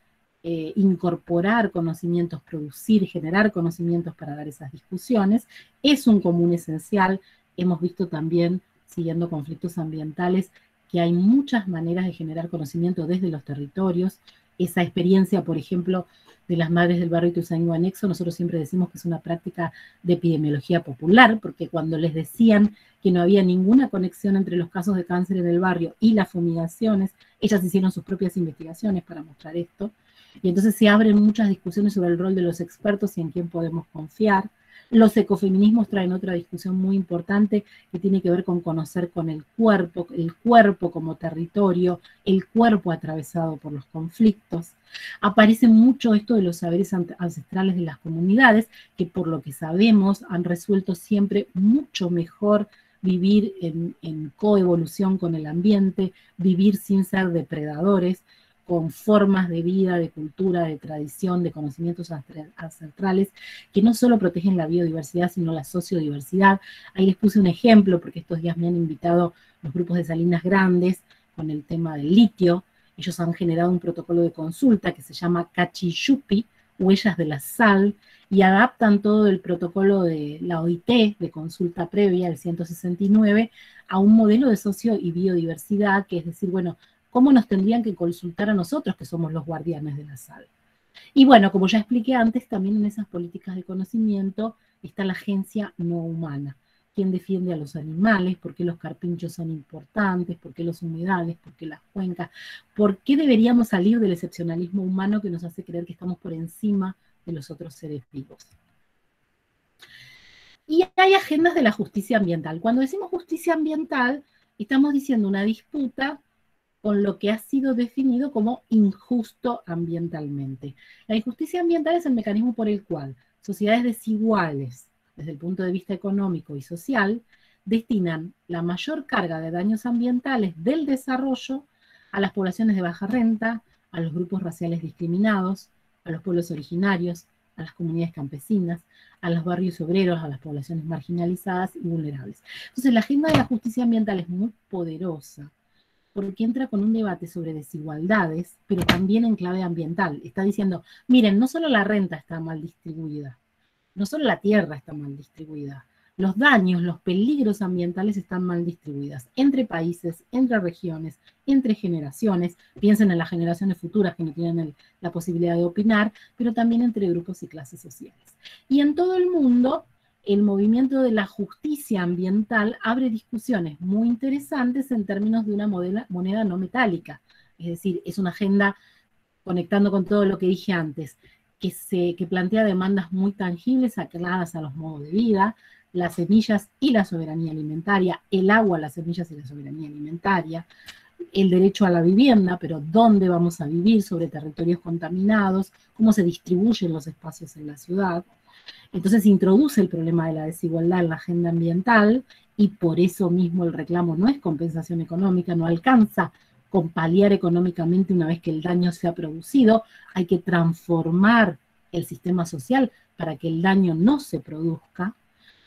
incorporar conocimientos, producir, generar conocimientos para dar esas discusiones. Es un común esencial. Hemos visto también, siguiendo conflictos ambientales, que hay muchas maneras de generar conocimiento desde los territorios. Esa experiencia, por ejemplo, de las madres del barrio Ituzaingó Anexo, nosotros siempre decimos que es una práctica de epidemiología popular, porque cuando les decían que no había ninguna conexión entre los casos de cáncer en el barrio y las fumigaciones, ellas hicieron sus propias investigaciones para mostrar esto, y entonces se abren muchas discusiones sobre el rol de los expertos y en quién podemos confiar. Los ecofeminismos traen otra discusión muy importante que tiene que ver con conocer con el cuerpo como territorio, el cuerpo atravesado por los conflictos. Aparece mucho esto de los saberes ancestrales de las comunidades, que por lo que sabemos han resuelto siempre mucho mejor vivir en coevolución con el ambiente, vivir sin ser depredadores, con formas de vida, de cultura, de tradición, de conocimientos ancestrales, que no solo protegen la biodiversidad, sino la sociodiversidad. Ahí les puse un ejemplo, porque estos días me han invitado los grupos de Salinas Grandes con el tema del litio. Ellos han generado un protocolo de consulta que se llama Cachiyupi, Huellas de la Sal, y adaptan todo el protocolo de la OIT, de consulta previa, el 169, a un modelo de socio y biodiversidad, que es decir, bueno, ¿cómo nos tendrían que consultar a nosotros, que somos los guardianes de la sal? Y bueno, como ya expliqué antes, también en esas políticas de conocimiento está la agencia no humana. ¿Quién defiende a los animales? ¿Por qué los carpinchos son importantes? ¿Por qué los humedales? ¿Por qué las cuencas? ¿Por qué deberíamos salir del excepcionalismo humano que nos hace creer que estamos por encima de los otros seres vivos? Y hay agendas de la justicia ambiental. Cuando decimos justicia ambiental, estamos diciendo una disputa con lo que ha sido definido como injusto ambientalmente. La injusticia ambiental es el mecanismo por el cual sociedades desiguales desde el punto de vista económico y social destinan la mayor carga de daños ambientales del desarrollo a las poblaciones de baja renta, a los grupos raciales discriminados, a los pueblos originarios, a las comunidades campesinas, a los barrios obreros, a las poblaciones marginalizadas y vulnerables. Entonces, la agenda de la justicia ambiental es muy poderosa, porque entra con un debate sobre desigualdades, pero también en clave ambiental. Está diciendo, miren, no solo la renta está mal distribuida, no solo la tierra está mal distribuida, los daños, los peligros ambientales están mal distribuidos entre países, entre regiones, entre generaciones. Piensen en las generaciones futuras que no tienen la posibilidad de opinar, pero también entre grupos y clases sociales. Y en todo el mundo, el movimiento de la justicia ambiental abre discusiones muy interesantes en términos de una moneda no metálica. Es decir, es una agenda, conectando con todo lo que dije antes, que plantea demandas muy tangibles ancladas a los modos de vida, las semillas y la soberanía alimentaria, el agua, las semillas y la soberanía alimentaria, el derecho a la vivienda, pero dónde vamos a vivir, sobre territorios contaminados, cómo se distribuyen los espacios en la ciudad. Entonces introduce el problema de la desigualdad en la agenda ambiental y por eso mismo el reclamo no es compensación económica, no alcanza con paliar económicamente una vez que el daño se ha producido, hay que transformar el sistema social para que el daño no se produzca.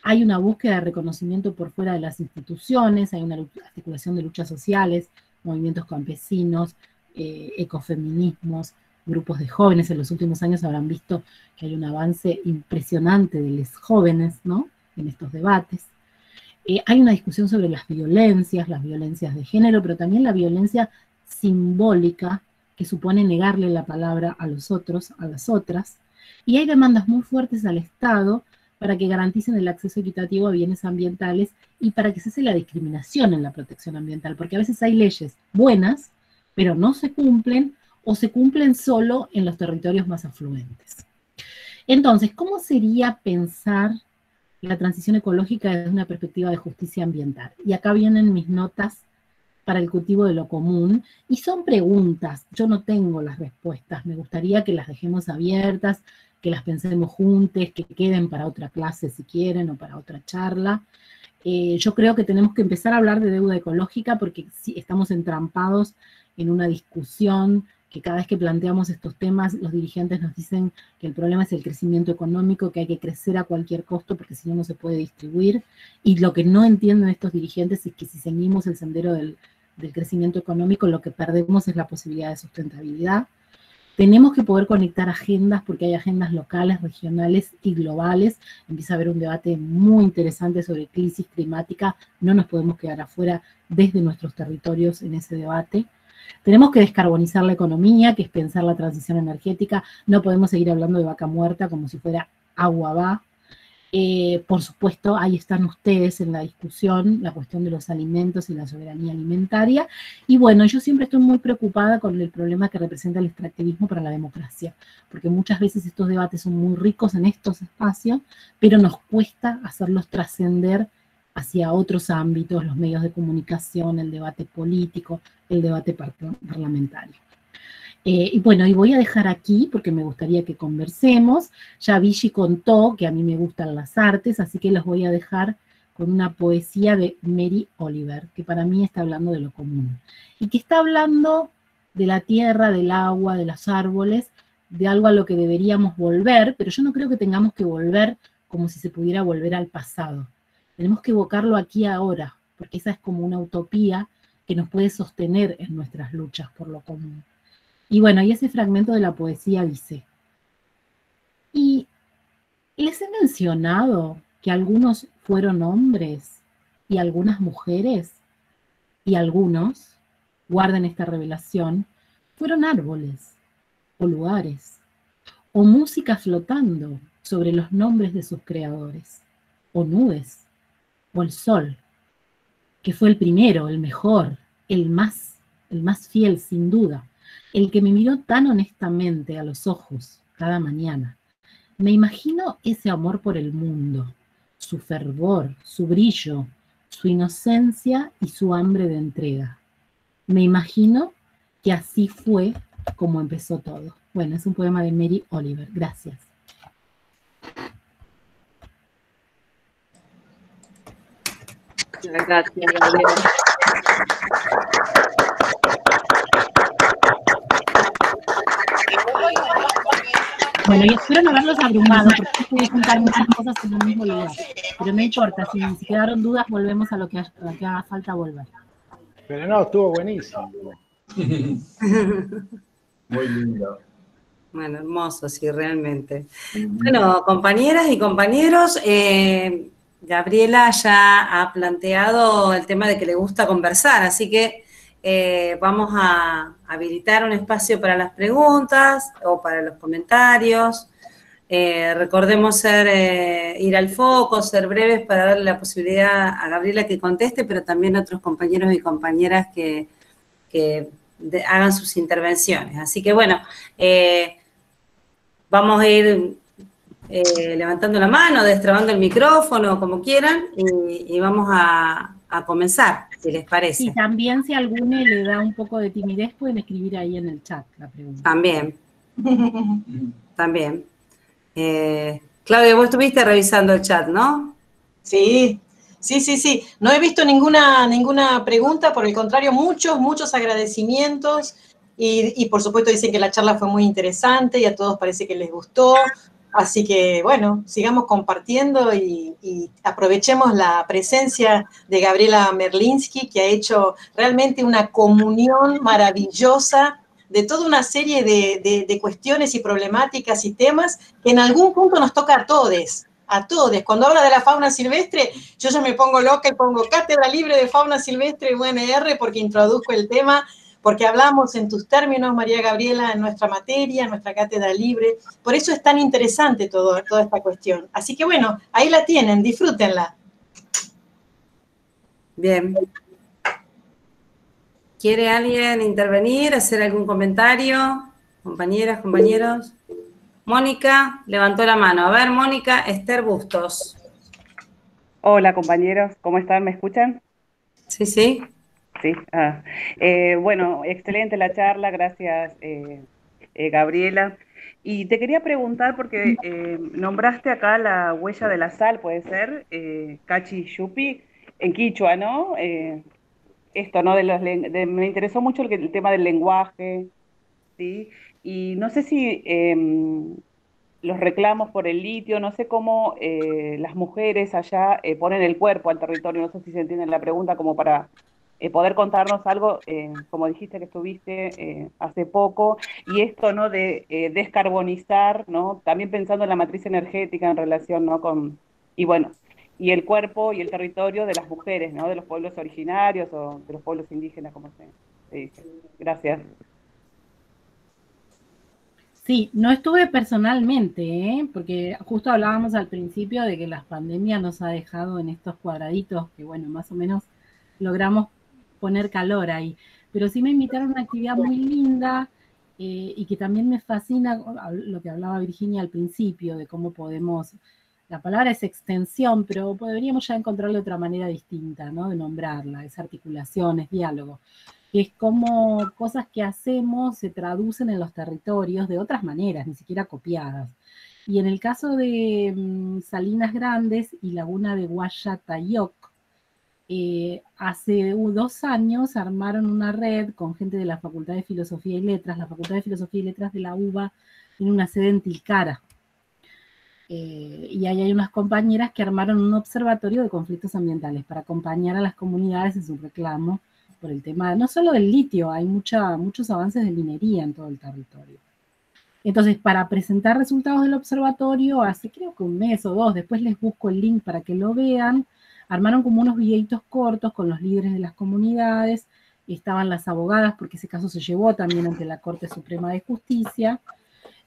Hay una búsqueda de reconocimiento por fuera de las instituciones, hay una articulación de luchas sociales, movimientos campesinos, ecofeminismos, grupos de jóvenes. En los últimos años habrán visto que hay un avance impresionante de los jóvenes, ¿no?, en estos debates. Hay una discusión sobre las violencias de género, pero también la violencia simbólica, que supone negarle la palabra a los otros, a las otras. Y hay demandas muy fuertes al Estado para que garanticen el acceso equitativo a bienes ambientales y para que cese la discriminación en la protección ambiental, porque a veces hay leyes buenas, pero no se cumplen o se cumplen solo en los territorios más afluentes. Entonces, ¿cómo sería pensar la transición ecológica desde una perspectiva de justicia ambiental? Y acá vienen mis notas para el cultivo de lo común, y son preguntas, yo no tengo las respuestas, me gustaría que las dejemos abiertas, que las pensemos juntos, que queden para otra clase si quieren, o para otra charla. Yo creo que tenemos que empezar a hablar de deuda ecológica porque sí, estamos entrampados en una discusión que cada vez que planteamos estos temas, los dirigentes nos dicen que el problema es el crecimiento económico, que hay que crecer a cualquier costo porque si no, no se puede distribuir. Y lo que no entienden estos dirigentes es que si seguimos el sendero del crecimiento económico, lo que perdemos es la posibilidad de sustentabilidad. Tenemos que poder conectar agendas porque hay agendas locales, regionales y globales. Empieza a haber un debate muy interesante sobre crisis climática. No nos podemos quedar afuera desde nuestros territorios en ese debate. Tenemos que descarbonizar la economía, que es pensar la transición energética. No podemos seguir hablando de vaca muerta como si fuera agua va. Por supuesto, ahí están ustedes en la discusión, la cuestión de los alimentos y la soberanía alimentaria. Y bueno, yo siempre estoy muy preocupada con el problema que representa el extractivismo para la democracia, porque muchas veces estos debates son muy ricos en estos espacios, pero nos cuesta hacerlos trascender hacia otros ámbitos, los medios de comunicación, el debate político, el debate parlamentario. Y bueno, y voy a dejar aquí porque me gustaría que conversemos. Ya Vichy contó que a mí me gustan las artes, así que los voy a dejar con una poesía de Mary Oliver, que para mí está hablando de lo común. Y que está hablando de la tierra, del agua, de los árboles, de algo a lo que deberíamos volver, pero yo no creo que tengamos que volver como si se pudiera volver al pasado. Tenemos que evocarlo aquí ahora, porque esa es como una utopía que nos puede sostener en nuestras luchas por lo común. Y bueno, y ese fragmento de la poesía dice, y les he mencionado que algunos fueron hombres y algunas mujeres, y algunos, guarden esta revelación, fueron árboles, o lugares, o música flotando sobre los nombres de sus creadores, o nubes, o el sol, que fue el primero, el mejor, el más fiel sin duda, el que me miró tan honestamente a los ojos cada mañana. Me imagino ese amor por el mundo, su fervor, su brillo, su inocencia y su hambre de entrega. Me imagino que así fue como empezó todo. Bueno, es un poema de Mary Oliver. Gracias.
Gracias, Gabriela.
Bueno, y espero no haberlos abrumado, porque estoy juntar muchas cosas en el mismo lugar. Pero no importa, si quedaron dudas, volvemos a lo que haga falta volver.
Pero no, estuvo buenísimo.
Muy lindo.
Bueno, hermoso, sí, realmente. Bueno, compañeras y compañeros, Gabriela ya ha planteado el tema de que le gusta conversar, así que vamos a habilitar un espacio para las preguntas o para los comentarios. Recordemos ir al foco, ser breves para darle la posibilidad a Gabriela que conteste, pero también a otros compañeros y compañeras que hagan sus intervenciones. Así que bueno, vamos a ir levantando la mano, destrabando el micrófono, como quieran, y vamos a comenzar, si les parece.
Y también si a alguno le da un poco de timidez, pueden escribir ahí en el chat la pregunta.
También. También. Claudia, vos estuviste revisando el chat, ¿no?
Sí. No he visto ninguna pregunta, por el contrario, muchos agradecimientos y por supuesto dicen que la charla fue muy interesante y a todos parece que les gustó. Así que, bueno, sigamos compartiendo y aprovechemos la presencia de Gabriela Merlinski, que ha hecho realmente una comunión maravillosa de toda una serie de cuestiones y problemáticas y temas que en algún punto nos toca a todos. Cuando habla de la fauna silvestre, yo ya me pongo loca y pongo Cátedra Libre de Fauna Silvestre UNR porque introduzco el tema, porque hablamos en tus términos, María Gabriela, en nuestra materia, en nuestra cátedra libre. Por eso es tan interesante toda esta cuestión. Así que bueno, ahí la tienen, disfrútenla.
Bien. ¿Quiere alguien intervenir, hacer algún comentario? Compañeras, compañeros. Mónica levantó la mano. A ver, Mónica Esther Bustos.
Hola, compañeros. ¿Cómo están? ¿Me escuchan?
Sí, sí.
Sí. Bueno, excelente la charla. Gracias, Gabriela. Y te quería preguntar, porque nombraste acá la huella de la sal, ¿puede ser? Cachi Yupi, en quichua, ¿no? Esto, ¿no? Me interesó mucho el tema del lenguaje, ¿sí? Y no sé si los reclamos por el litio, no sé cómo las mujeres allá ponen el cuerpo al territorio, no sé si se entiende la pregunta, como para poder contarnos algo, como dijiste que estuviste hace poco, y esto, ¿no? De descarbonizar, ¿no? También pensando en la matriz energética en relación, ¿no? Y bueno, y el cuerpo y el territorio de las mujeres, ¿no? De los pueblos originarios o de los pueblos indígenas, como se dice. Gracias.
Sí, no estuve personalmente, porque justo hablábamos al principio de que la pandemia nos ha dejado en estos cuadraditos, que bueno, más o menos logramos poner calor ahí. Pero sí me invitaron a una actividad muy linda y que también me fascina lo que hablaba Virginia al principio, de cómo podemos, la palabra es extensión, pero podríamos ya encontrarle otra manera distinta, ¿no? De nombrarla, es articulación, es diálogo. Que es como cosas que hacemos se traducen en los territorios de otras maneras, ni siquiera copiadas. Y en el caso de Salinas Grandes y Laguna de Guayatayoc, hace 2 años armaron una red con gente de la Facultad de Filosofía y Letras. La Facultad de Filosofía y Letras de la UBA tiene una sede en Tilcara. Y ahí hay unas compañeras que armaron un observatorio de conflictos ambientales para acompañar a las comunidades en su reclamo por el tema, no solo del litio, hay muchos avances de minería en todo el territorio. Entonces, para presentar resultados del observatorio, hace creo que 1 mes o 2, después les busco el link para que lo vean, armaron como unos videitos cortos con los líderes de las comunidades, estaban las abogadas, porque ese caso se llevó también ante la Corte Suprema de Justicia,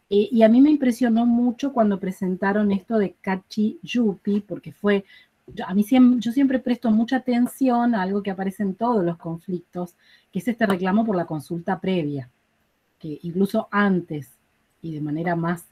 y a mí me impresionó mucho cuando presentaron esto de Cachi Yupi, porque fue... Yo siempre presto mucha atención a algo que aparece en todos los conflictos, que es este reclamo por la consulta previa, que incluso antes y de manera más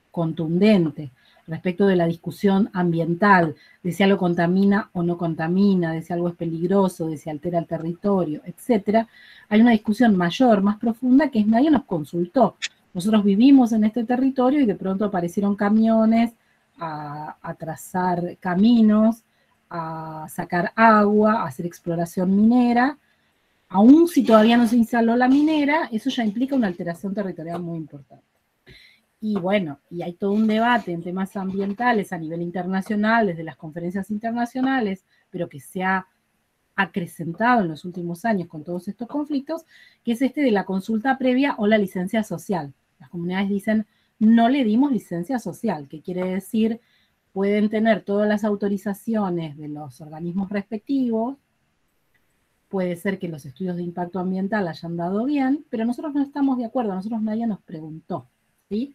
contundente respecto de la discusión ambiental, de si algo contamina o no contamina, de si algo es peligroso, de si altera el territorio, etcétera, hay una discusión mayor, más profunda, que es nadie nos consultó. Nosotros vivimos en este territorio y de pronto aparecieron camiones a trazar caminos, a sacar agua, a hacer exploración minera. Aún si todavía no se instaló la minera, eso ya implica una alteración territorial muy importante. Y bueno, y hay todo un debate en temas ambientales a nivel internacional, desde las conferencias internacionales, pero que se ha acrecentado en los últimos años con todos estos conflictos, que es este de la consulta previa o la licencia social. Las comunidades dicen, no le dimos licencia social, que quiere decir, pueden tener todas las autorizaciones de los organismos respectivos, puede ser que los estudios de impacto ambiental hayan dado bien, pero nosotros no estamos de acuerdo, a nosotros nadie nos preguntó, ¿sí?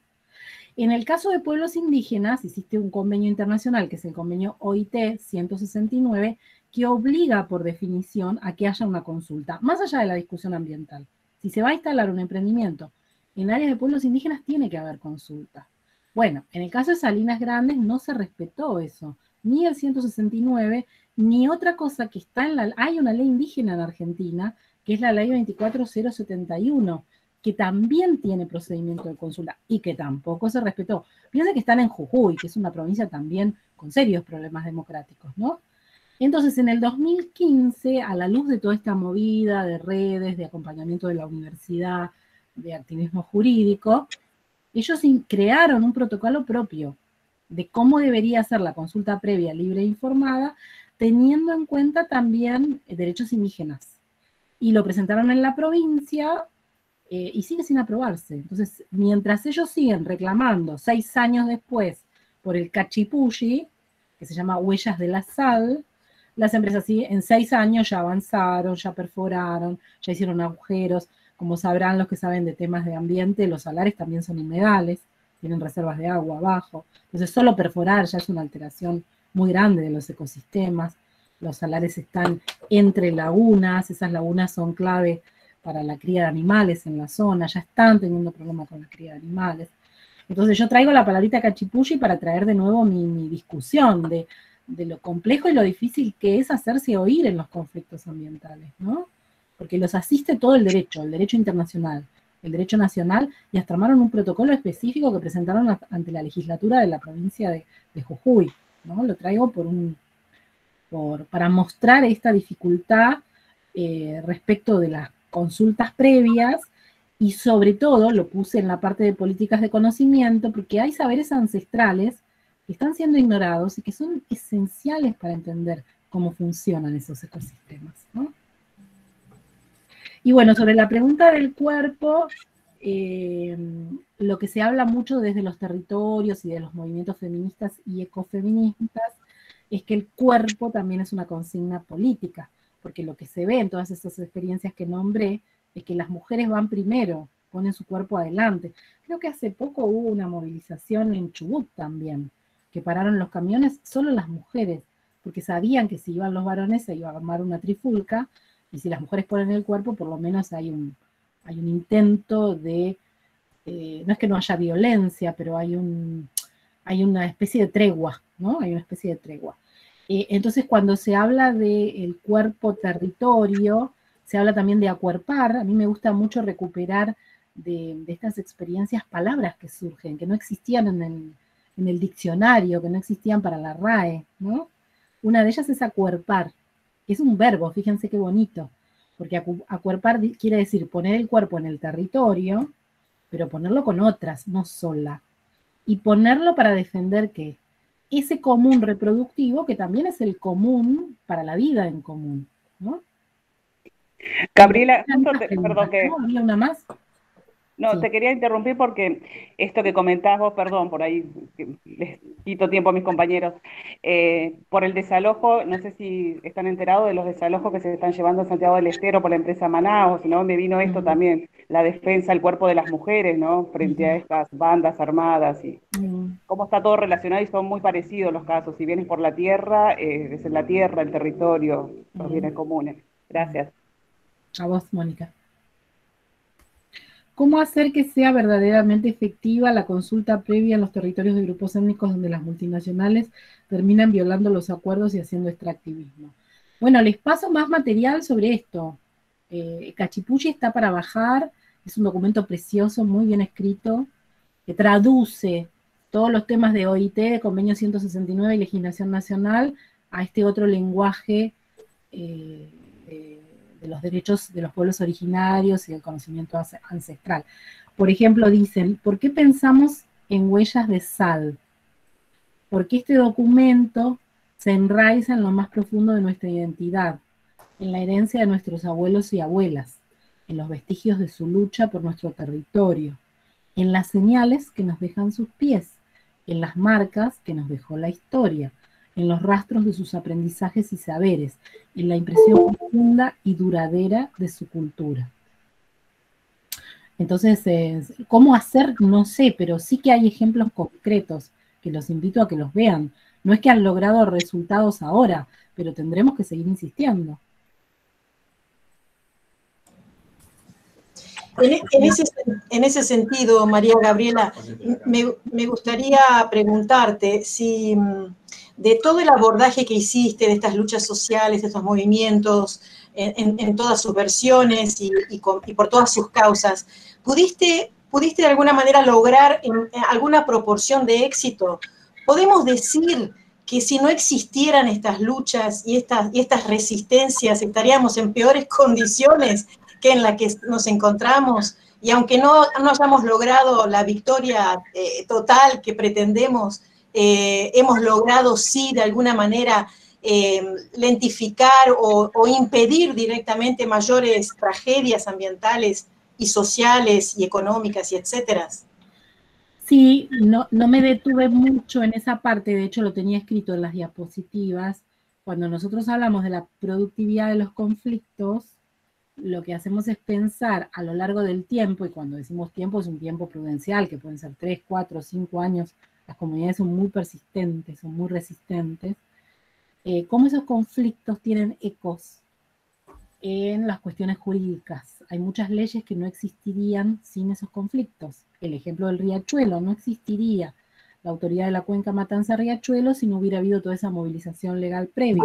En el caso de pueblos indígenas, existe un convenio internacional, que es el convenio OIT 169, que obliga por definición a que haya una consulta, más allá de la discusión ambiental. Si se va a instalar un emprendimiento en áreas de pueblos indígenas, tiene que haber consulta. Bueno, en el caso de Salinas Grandes no se respetó eso, ni el 169, ni otra cosa que está en la... Hay una ley indígena en Argentina, que es la ley 24071, que también tiene procedimiento de consulta y que tampoco se respetó. Piensa que están en Jujuy, que es una provincia también con serios problemas democráticos, ¿no? Entonces, en el 2015, a la luz de toda esta movida de redes, de acompañamiento de la universidad, de activismo jurídico, ellos crearon un protocolo propio de cómo debería ser la consulta previa, libre e informada, teniendo en cuenta también derechos indígenas. Y lo presentaron en la provincia y sigue sin aprobarse. Entonces, mientras ellos siguen reclamando 6 años después por el Cachipulli, que se llama Huellas de la Sal, las empresas en 6 años ya avanzaron, ya perforaron, ya hicieron agujeros. Como sabrán los que saben de temas de ambiente, los salares también son humedales, tienen reservas de agua abajo. Entonces, solo perforar ya es una alteración muy grande de los ecosistemas. Los salares están entre lagunas, esas lagunas son clave para la cría de animales en la zona, ya están teniendo problemas con la cría de animales. Entonces yo traigo la palabrita Cachipulli para traer de nuevo mi discusión de lo complejo y lo difícil que es hacerse oír en los conflictos ambientales, ¿no? Porque los asiste todo el derecho internacional, el derecho nacional, y hasta armaron un protocolo específico que presentaron ante la legislatura de la provincia de Jujuy, ¿no? Lo traigo para mostrar esta dificultad respecto de las consultas previas, y sobre todo lo puse en la parte de políticas de conocimiento, porque hay saberes ancestrales que están siendo ignorados y que son esenciales para entender cómo funcionan esos ecosistemas, ¿no? Y bueno, sobre la pregunta del cuerpo, lo que se habla mucho desde los territorios y de los movimientos feministas y ecofeministas es que el cuerpo también es una consigna política, porque lo que se ve en todas esas experiencias que nombré es que las mujeres van primero, ponen su cuerpo adelante. Creo que hace poco hubo una movilización en Chubut también, que pararon los camiones solo las mujeres, porque sabían que si iban los varones se iba a armar una trifulca, y si las mujeres ponen el cuerpo, por lo menos hay un intento de, no es que no haya violencia, pero hay una especie de tregua, ¿no? Hay una especie de tregua. Entonces, cuando se habla del cuerpo territorio, se habla también de acuerpar. A mí me gusta mucho recuperar de estas experiencias palabras que surgen, que no existían en el diccionario, que no existían para la RAE, ¿no? Una de ellas es acuerpar. Es un verbo, fíjense qué bonito, porque acuerpar quiere decir poner el cuerpo en el territorio, pero ponerlo con otras, no sola. Y ponerlo para defender ¿qué? Ese común reproductivo, que también es el común para la vida en común, ¿no?
Gabriela, perdón que...
¿No? ¿Había una más?
No,
Sí.
Te quería interrumpir porque esto que comentabas vos, perdón, por ahí les quito tiempo a mis compañeros, por el desalojo, no sé si están enterados de los desalojos que se están llevando en Santiago del Estero por la empresa Manaos, ¿no? Me vino esto también, la defensa del cuerpo de las mujeres, ¿no? Frente a estas bandas armadas y cómo está todo relacionado, y son muy parecidos los casos. Si vienes por la tierra, es en la tierra, el territorio, los bienes comunes. Gracias.
A vos, Mónica. ¿Cómo hacer que sea verdaderamente efectiva la consulta previa en los territorios de grupos étnicos donde las multinacionales terminan violando los acuerdos y haciendo extractivismo? Bueno, les paso más material sobre esto. Cachipulli está para bajar, es un documento precioso, muy bien escrito, que traduce todos los temas de OIT, de Convenio 169 y legislación nacional, a este otro lenguaje de los derechos de los pueblos originarios y del conocimiento ancestral. Por ejemplo, dicen, ¿por qué pensamos en huellas de sal? Porque este documento se enraiza en lo más profundo de nuestra identidad, en la herencia de nuestros abuelos y abuelas, en los vestigios de su lucha por nuestro territorio, en las señales que nos dejan sus pies, en las marcas que nos dejó la historia, en los rastros de sus aprendizajes y saberes, en la impresión profunda y duradera de su cultura. Entonces, ¿cómo hacer? No sé, pero sí que hay ejemplos concretos que los invito a que los vean. No es que han logrado resultados ahora, pero tendremos que seguir insistiendo.
En ese sentido, María Gabriela, me gustaría preguntarte si de todo el abordaje que hiciste de estas luchas sociales, de estos movimientos, en todas sus versiones y por todas sus causas, ¿pudiste de alguna manera lograr en alguna proporción de éxito? ¿Podemos decir que si no existieran estas luchas y estas resistencias, estaríamos en peores condiciones que en la que nos encontramos? Y aunque no hayamos logrado la victoria total que pretendemos, hemos logrado sí de alguna manera lentificar o impedir directamente mayores tragedias ambientales y sociales y económicas y etcétera.
Sí, no me detuve mucho en esa parte, de hecho lo tenía escrito en las diapositivas. Cuando nosotros hablamos de la productividad de los conflictos, lo que hacemos es pensar a lo largo del tiempo, y cuando decimos tiempo es un tiempo prudencial, que pueden ser 3, 4, 5 años, las comunidades son muy persistentes, son muy resistentes, cómo esos conflictos tienen ecos en las cuestiones jurídicas. Hay muchas leyes que no existirían sin esos conflictos. El ejemplo del riachuelo, no existiría la autoridad de la cuenca Matanza-Riachuelo si no hubiera habido toda esa movilización legal previa.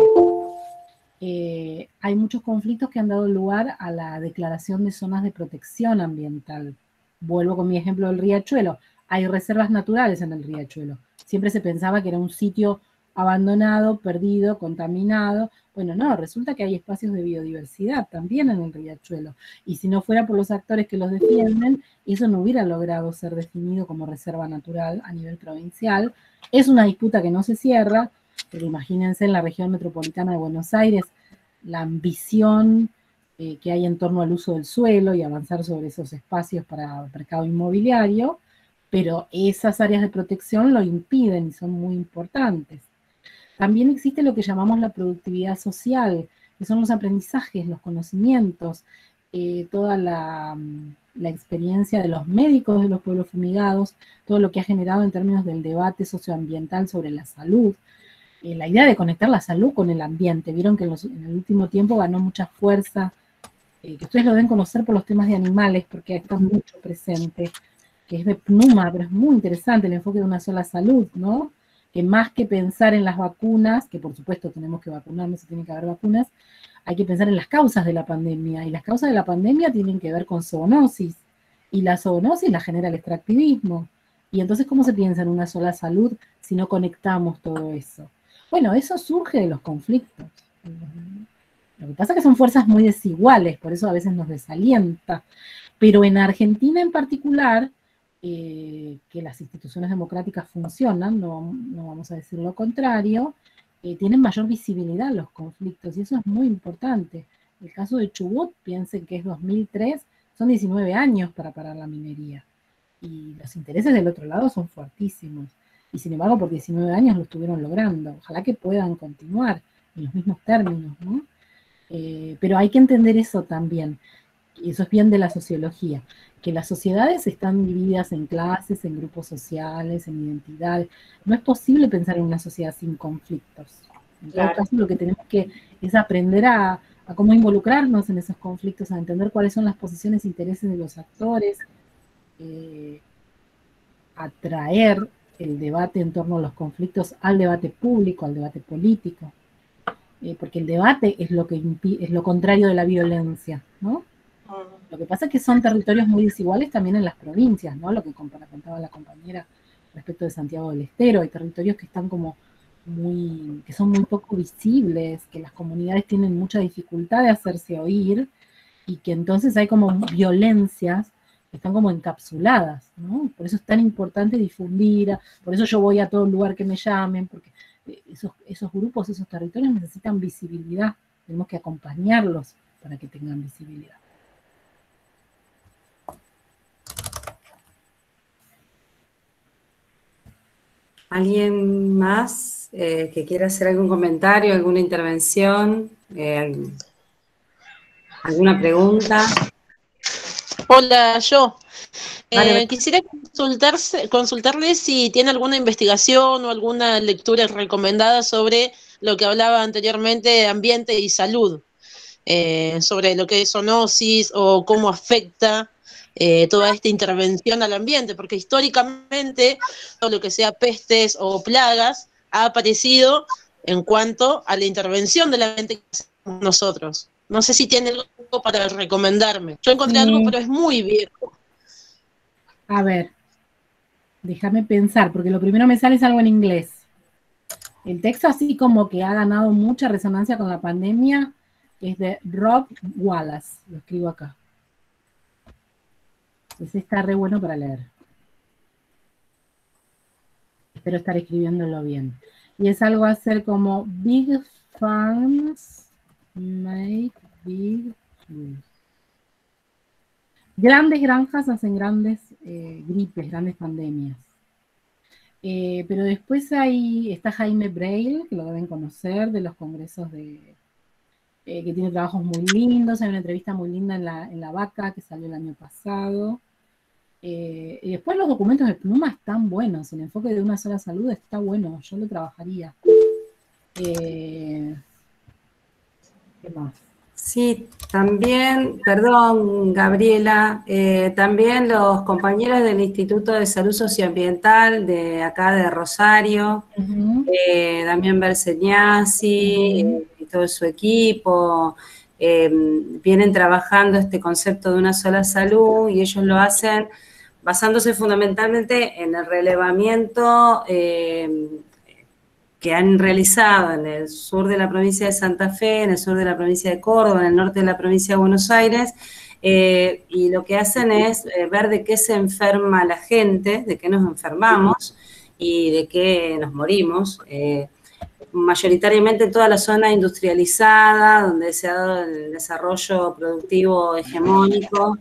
Hay muchos conflictos que han dado lugar a la declaración de zonas de protección ambiental. Vuelvo con mi ejemplo del riachuelo. Hay reservas naturales en el riachuelo. Siempre se pensaba que era un sitio abandonado, perdido, contaminado. Bueno, no, resulta que hay espacios de biodiversidad también en el riachuelo. Y si no fuera por los actores que los defienden, eso no hubiera logrado ser definido como reserva natural a nivel provincial. Es una disputa que no se cierra, pero imagínense en la región metropolitana de Buenos Aires, la ambición que hay en torno al uso del suelo y avanzar sobre esos espacios para el mercado inmobiliario, pero esas áreas de protección lo impiden y son muy importantes. También existe lo que llamamos la productividad social, que son los aprendizajes, los conocimientos, toda la experiencia de los médicos de los pueblos fumigados, todo lo que ha generado en términos del debate socioambiental sobre la salud, la idea de conectar la salud con el ambiente. Vieron que en el último tiempo ganó mucha fuerza, que ustedes lo deben conocer por los temas de animales, porque está mucho presente, que es de PNUMA, pero es muy interesante el enfoque de una sola salud, ¿no? Que más que pensar en las vacunas, que por supuesto tenemos que vacunarnos y tiene que haber vacunas, hay que pensar en las causas de la pandemia, y las causas de la pandemia tienen que ver con zoonosis, y la zoonosis la genera el extractivismo. Y entonces, ¿cómo se piensa en una sola salud si no conectamos todo eso? Bueno, eso surge de los conflictos. Lo que pasa es que son fuerzas muy desiguales, por eso a veces nos desalienta. Pero en Argentina en particular, que las instituciones democráticas funcionan, no vamos a decir lo contrario, tienen mayor visibilidad los conflictos, y eso es muy importante. El caso de Chubut, piensen que es 2003, son 19 años para parar la minería, y los intereses del otro lado son fuertísimos, y sin embargo por 19 años lo estuvieron logrando. Ojalá que puedan continuar en los mismos términos, ¿no? Pero hay que entender eso también, y eso es bien de la sociología, que las sociedades están divididas en clases, en grupos sociales, en identidades. No es posible pensar en una sociedad sin conflictos. En todo caso, lo que tenemos que es aprender a cómo involucrarnos en esos conflictos, a entender cuáles son las posiciones e intereses de los actores, a traer el debate en torno a los conflictos al debate público, al debate político, porque el debate es lo contrario de la violencia, ¿no? Lo que pasa es que son territorios muy desiguales también en las provincias, ¿no? Lo que contaba la compañera respecto de Santiago del Estero. Hay territorios que están como que son muy poco visibles, que las comunidades tienen mucha dificultad de hacerse oír, y que entonces hay como violencias que están como encapsuladas, ¿no? Por eso es tan importante difundir, por eso yo voy a todo lugar que me llamen, porque esos grupos, esos territorios necesitan visibilidad, tenemos que acompañarlos para que tengan visibilidad.
¿Alguien más que quiera hacer algún comentario, alguna intervención, alguna pregunta?
Hola, yo.
Vale.
Quisiera consultarle si tiene alguna investigación o alguna lectura recomendada sobre lo que hablaba anteriormente de ambiente y salud, sobre lo que es zoonosis o cómo afecta toda esta intervención al ambiente, porque históricamente todo lo que sea pestes o plagas ha aparecido en cuanto a la intervención del ambiente que hacemos nosotros. No sé si tiene algo para recomendarme. Yo encontré algo, pero es muy viejo.
A ver, déjame pensar, porque lo primero me sale es algo en inglés. El texto así como que ha ganado mucha resonancia con la pandemia es de Rob Wallace, lo escribo acá. Ese está re bueno para leer. Espero estar escribiéndolo bien. Y es algo a hacer como Big Farms Make Big Foods. Grandes granjas hacen grandes gripes, grandes pandemias. Pero después está Jaime Breil, que lo deben conocer, de los congresos que tiene trabajos muy lindos. Hay una entrevista muy linda en La Vaca, que salió el año pasado. Y después los documentos de Pluma están buenos. El enfoque de una sola salud está bueno. Yo lo trabajaría. ¿Qué más?
Sí, también, perdón, Gabriela, también los compañeros del Instituto de Salud Socioambiental de acá de Rosario, Damián Berseñasi y todo su equipo, vienen trabajando este concepto de una sola salud, y ellos lo hacen basándose fundamentalmente en el relevamiento que han realizado en el sur de la provincia de Santa Fe, en el sur de la provincia de Córdoba, en el norte de la provincia de Buenos Aires, y lo que hacen es ver de qué se enferma la gente, de qué nos enfermamos y de qué nos morimos, mayoritariamente en toda la zona industrializada, donde se ha dado el desarrollo productivo hegemónico.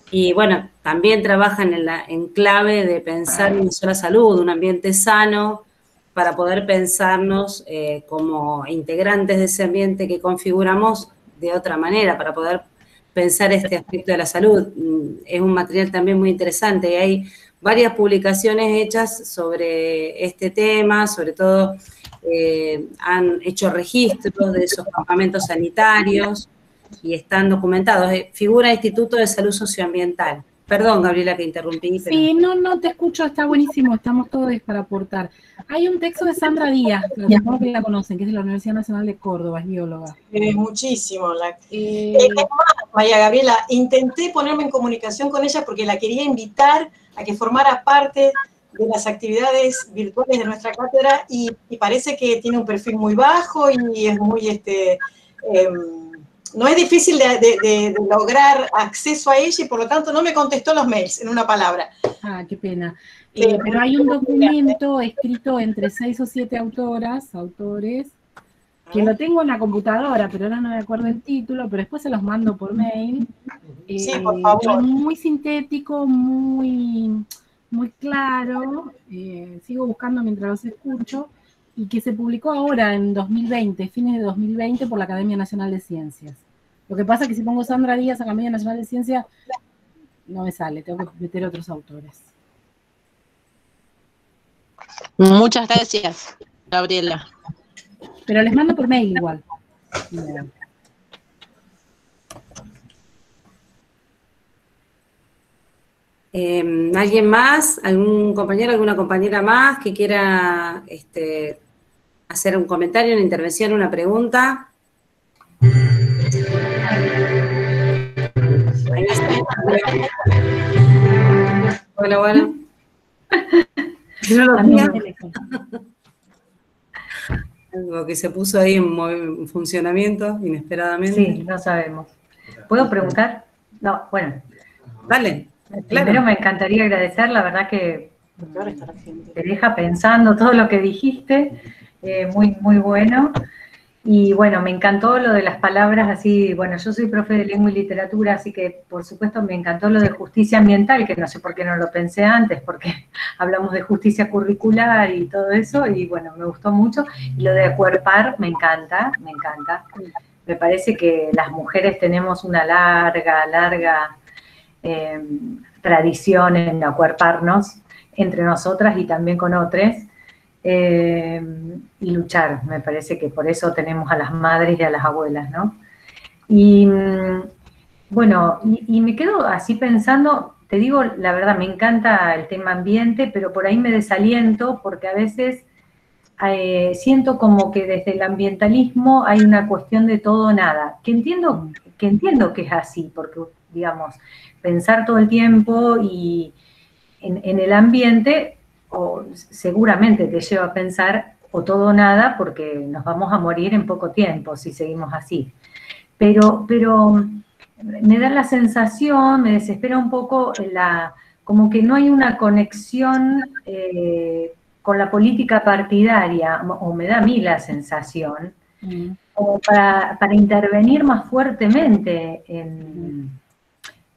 Y bueno, también trabajan en clave de pensar en una sola salud, un ambiente sano, para poder pensarnos como integrantes de ese ambiente que configuramos de otra manera, para poder pensar este aspecto de la salud. Es un material también muy interesante, y hay varias publicaciones hechas sobre este tema, sobre todo han hecho registros de esos campamentos sanitarios y están documentados. Figura Instituto de Salud Socioambiental. Perdón, Gabriela, que interrumpí. Pero...
Sí, no te escucho, está buenísimo, estamos todos para aportar. Hay un texto de Sandra Díaz, supongo que la conocen, que es de la Universidad Nacional de Córdoba, es bióloga.
Muchísimo. María Gabriela, intenté ponerme en comunicación con ella porque la quería invitar a que formara parte de las actividades virtuales de nuestra cátedra, y parece que tiene un perfil muy bajo y es muy... no es difícil de lograr acceso a ella, y por lo tanto no me contestó los mails, en una palabra.
Ah, qué pena. Pero hay un documento escrito entre 6 o 7 autores, que lo tengo en la computadora, pero ahora no me acuerdo el título, pero después se los mando por mail.
Sí, por favor.
Es muy sintético, muy claro, sigo buscando mientras los escucho, y que se publicó ahora en 2020, fines de 2020, por la Academia Nacional de Ciencias. Lo que pasa es que si pongo Sandra Díaz, Academia Nacional de Ciencias, no me sale, tengo que meter otros autores.
Muchas gracias, Gabriela.
Pero les mando por mail igual.
¿Alguien más? ¿Algún compañero, alguna compañera más que quiera hacer un comentario, una intervención, una pregunta? Bueno. No lo Algo que se puso ahí en funcionamiento inesperadamente.
Sí, no sabemos. ¿Puedo preguntar? No, bueno.
Vale.
Primero
Claro.
me encantaría agradecer, la verdad que te deja pensando todo lo que dijiste, muy, muy bueno. Y bueno, me encantó lo de las palabras así, bueno, yo soy profe de lengua y literatura, así que por supuesto me encantó lo de justicia ambiental, que no sé por qué no lo pensé antes, porque hablamos de justicia curricular y todo eso, y bueno, me gustó mucho. Y lo de acuerpar me encanta, me encanta. Me parece que las mujeres tenemos una larga tradición en acuerparnos entre nosotras y también con otros. Y luchar, me parece que por eso tenemos a las madres y a las abuelas, ¿no? Y bueno, y me quedo así pensando, te digo, la verdad, me encanta el tema ambiente, pero por ahí me desaliento porque a veces siento como que desde el ambientalismo hay una cuestión de todo o nada, que entiendo que es así, porque, digamos, pensar todo el tiempo y en el ambiente o seguramente te lleva a pensar o todo o nada, porque nos vamos a morir en poco tiempo si seguimos así. Pero me da la sensación, me desespera un poco como que no hay una conexión con la política partidaria, o me da a mí la sensación, como para intervenir más fuertemente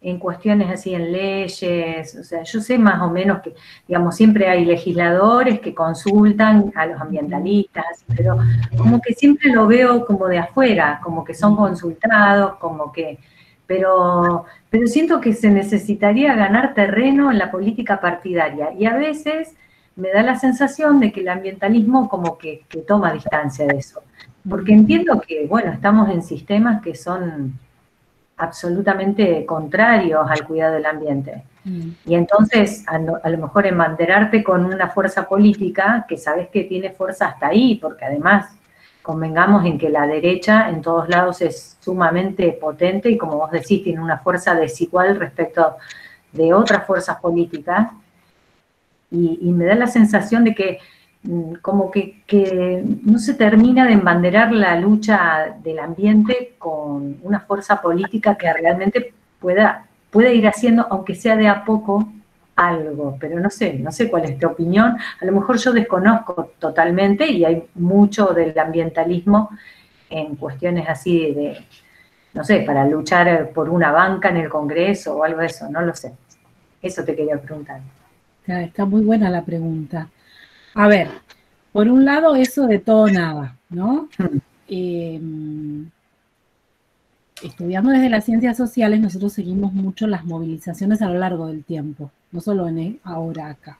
en cuestiones así, en leyes. O sea, yo sé más o menos que, digamos, siempre hay legisladores que consultan a los ambientalistas, pero como que siempre lo veo como de afuera, como que son consultados, como que, pero siento que se necesitaría ganar terreno en la política partidaria, y a veces me da la sensación de que el ambientalismo como que toma distancia de eso, porque entiendo que, bueno, estamos en sistemas que son absolutamente contrarios al cuidado del ambiente. Y entonces, a lo mejor embanderarte con una fuerza política que sabes que tiene fuerza hasta ahí, porque además convengamos en que la derecha en todos lados es sumamente potente y, como vos decís, tiene una fuerza desigual respecto de otras fuerzas políticas, y me da la sensación de que como que no se termina de embanderar la lucha del ambiente con una fuerza política que realmente pueda ir haciendo, aunque sea de a poco, algo. Pero no sé cuál es tu opinión. A lo mejor yo desconozco totalmente y hay mucho del ambientalismo en cuestiones así de, no sé, para luchar por una banca en el Congreso o algo de eso, no lo sé. Eso te quería preguntar.
Está muy buena la pregunta. A ver, por un lado eso de todo nada, ¿no? Estudiando desde las ciencias sociales, nosotros seguimos mucho las movilizaciones a lo largo del tiempo, no solo ahora acá.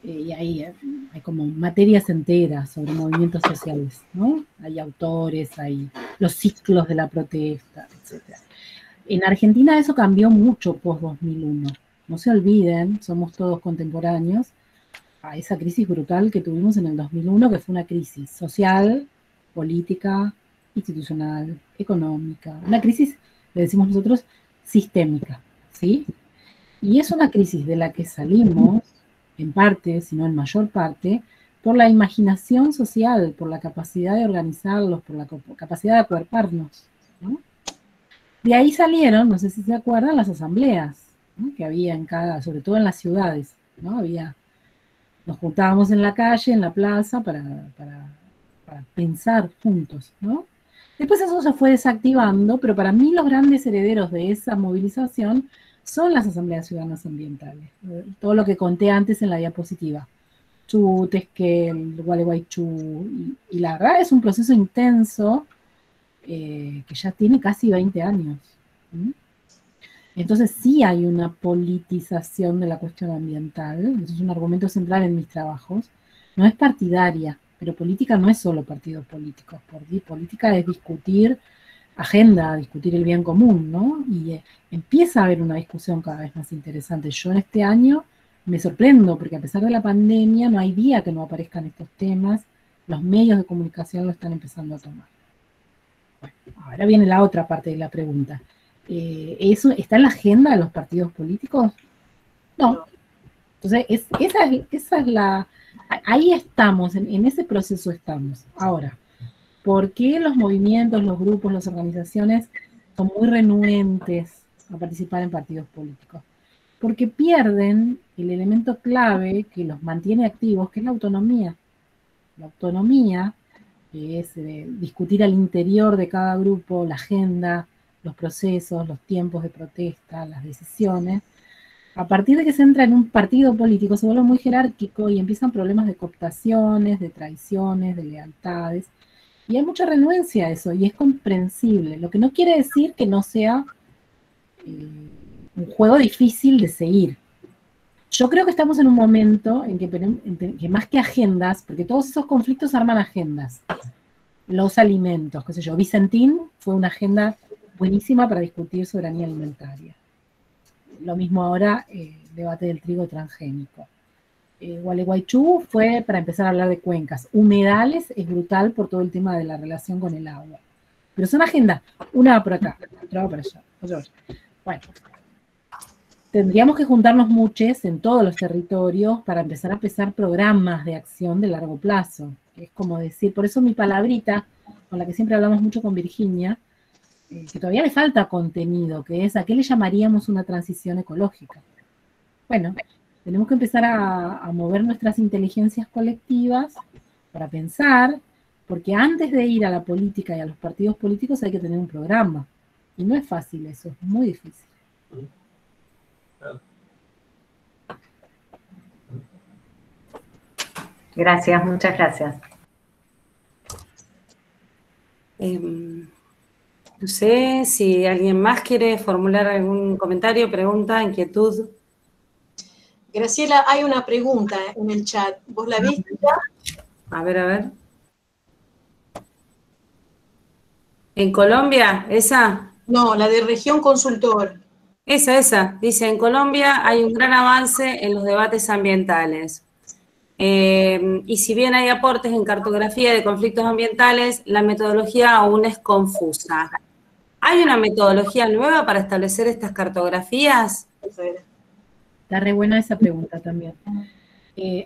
Y ahí hay como materias enteras sobre movimientos sociales, ¿no? Hay autores, hay los ciclos de la protesta, etc. En Argentina eso cambió mucho post-2001. No se olviden, somos todos contemporáneos a esa crisis brutal que tuvimos en el 2001, que fue una crisis social, política, institucional, económica, una crisis, le decimos nosotros, sistémica, ¿sí? Y es una crisis de la que salimos, en parte, si no en mayor parte, por la imaginación social, por la capacidad de organizarlos, por la capacidad de acuerparnos, ¿no? De ahí salieron, no sé si se acuerdan, las asambleas, ¿no? Que había en cada, sobre todo en las ciudades, ¿no? Nos juntábamos en la calle, en la plaza, para pensar juntos, ¿no? Después eso se fue desactivando, pero para mí los grandes herederos de esa movilización son las asambleas ciudadanas ambientales. Todo lo que conté antes en la diapositiva. Chubut, Esquel, Gualeguaychú, y la verdad es un proceso intenso que ya tiene casi 20 años. Entonces sí hay una politización de la cuestión ambiental, eso es un argumento central en mis trabajos. No es partidaria, pero política no es solo partidos políticos. Política es discutir agenda, discutir el bien común, ¿no? Y empieza a haber una discusión cada vez más interesante. Yo en este año me sorprendo, porque a pesar de la pandemia no hay día que no aparezcan estos temas, los medios de comunicación lo están empezando a tomar. Bueno, ahora viene la otra parte de la pregunta. ¿Eso está en la agenda de los partidos políticos? No. Entonces, esa es Ahí estamos, en ese proceso estamos. Ahora, ¿por qué los movimientos, los grupos, las organizaciones son muy renuentes a participar en partidos políticos? Porque pierden el elemento clave que los mantiene activos, que es la autonomía. La autonomía, que es discutir al interior de cada grupo la agenda, los procesos, los tiempos de protesta, las decisiones. A partir de que se entra en un partido político se vuelve muy jerárquico y empiezan problemas de cooptaciones, de traiciones, de lealtades. Y hay mucha renuencia a eso, y es comprensible. Lo que no quiere decir que no sea un juego difícil de seguir. Yo creo que estamos en un momento en que más que agendas, porque todos esos conflictos arman agendas, los alimentos, qué sé yo, Vicentín fue una agenda buenísima para discutir soberanía alimentaria. Lo mismo ahora, debate del trigo transgénico. Gualeguaychú fue para empezar a hablar de cuencas. Humedales es brutal por todo el tema de la relación con el agua. Pero son agendas, una va por acá, otra va por allá, otra. Bueno, tendríamos que juntarnos muchos en todos los territorios para empezar a empezar programas de acción de largo plazo. Es como decir, por eso mi palabrita, con la que siempre hablamos mucho con Virginia, que todavía le falta contenido, que es, ¿a qué le llamaríamos una transición ecológica? Bueno, tenemos que empezar a mover nuestras inteligencias colectivas para pensar, porque antes de ir a la política y a los partidos políticos hay que tener un programa. Y no es fácil eso, es muy difícil.
Gracias, muchas gracias.
No sé si alguien más quiere formular algún comentario, pregunta, inquietud.
Graciela, hay una pregunta en el chat. ¿Vos la viste ya?
A ver. ¿En Colombia? ¿Esa?
No, la de Región Consultor.
Esa. Dice, en Colombia hay un gran avance en los debates ambientales. Y si bien hay aportes en cartografía de conflictos ambientales, la metodología aún es confusa. ¿Hay una metodología nueva para establecer estas cartografías?
Está re buena esa pregunta también.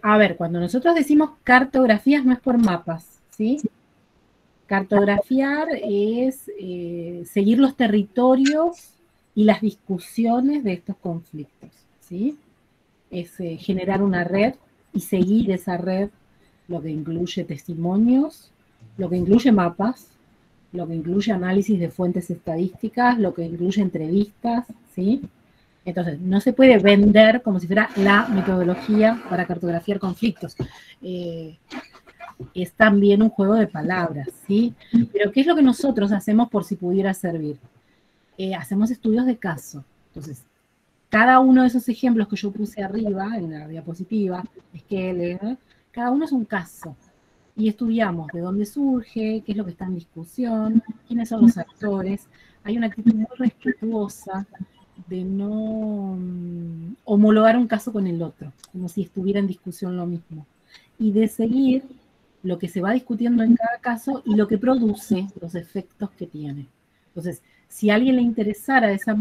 A ver, cuando nosotros decimos cartografías no es por mapas, ¿sí? Cartografiar es seguir los territorios y las discusiones de estos conflictos, ¿sí? Es generar una red y seguir esa red, lo que incluye testimonios, lo que incluye mapas, lo que incluye análisis de fuentes estadísticas, lo que incluye entrevistas, ¿sí? Entonces, no se puede vender como si fuera la metodología para cartografiar conflictos. Es también un juego de palabras, ¿sí? Pero ¿qué es lo que nosotros hacemos por si pudiera servir? Hacemos estudios de caso. Entonces, cada uno de esos ejemplos que yo puse arriba, en la diapositiva, cada uno es un caso. Y estudiamos de dónde surge, qué es lo que está en discusión, quiénes son los actores. Hay una actitud muy respetuosa de no homologar un caso con el otro, como si estuviera en discusión lo mismo. Y de seguir lo que se va discutiendo en cada caso y lo que produce los efectos que tiene. Entonces, si a alguien le interesara esa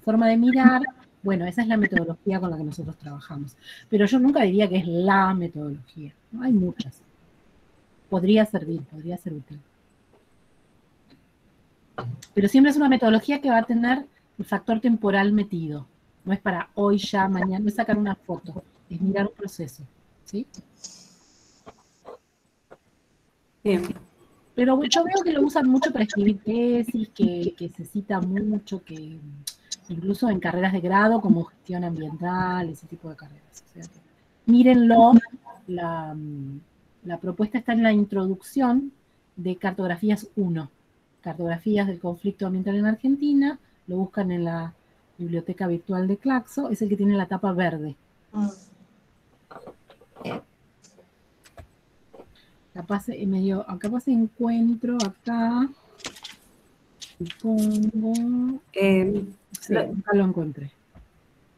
forma de mirar, bueno, esa es la metodología con la que nosotros trabajamos. Pero yo nunca diría que es la metodología, ¿no? Hay muchas. Podría servir, podría ser útil. Pero siempre es una metodología que va a tener el factor temporal metido. No es para hoy, ya, mañana, no es sacar una foto, es mirar un proceso, ¿sí?
Bien.
Pero yo veo que lo usan mucho para escribir tesis, que se cita mucho, que incluso en carreras de grado como gestión ambiental, ese tipo de carreras. O sea que, mírenlo, la propuesta está en la introducción de Cartografías 1, Cartografías del conflicto ambiental en Argentina, lo buscan en la biblioteca virtual de Claxo, es el que tiene la tapa verde. Capaz encuentro acá, supongo, sí, acá lo encontré.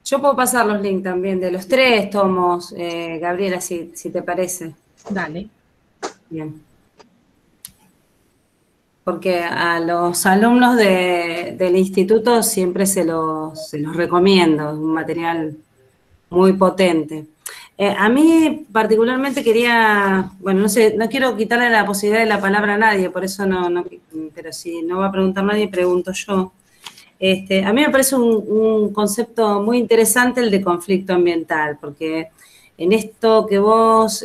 Yo puedo pasar los links también de los 3 tomos, Gabriela, si te parece.
Dale.
Bien. Porque a los alumnos del instituto siempre se los recomiendo, es un material muy potente. A mí particularmente quería, bueno, no sé, no quiero quitarle la posibilidad de la palabra a nadie, por eso pero si no va a preguntar nadie, pregunto yo. A mí me parece un concepto muy interesante el de conflicto ambiental, porque en esto que vos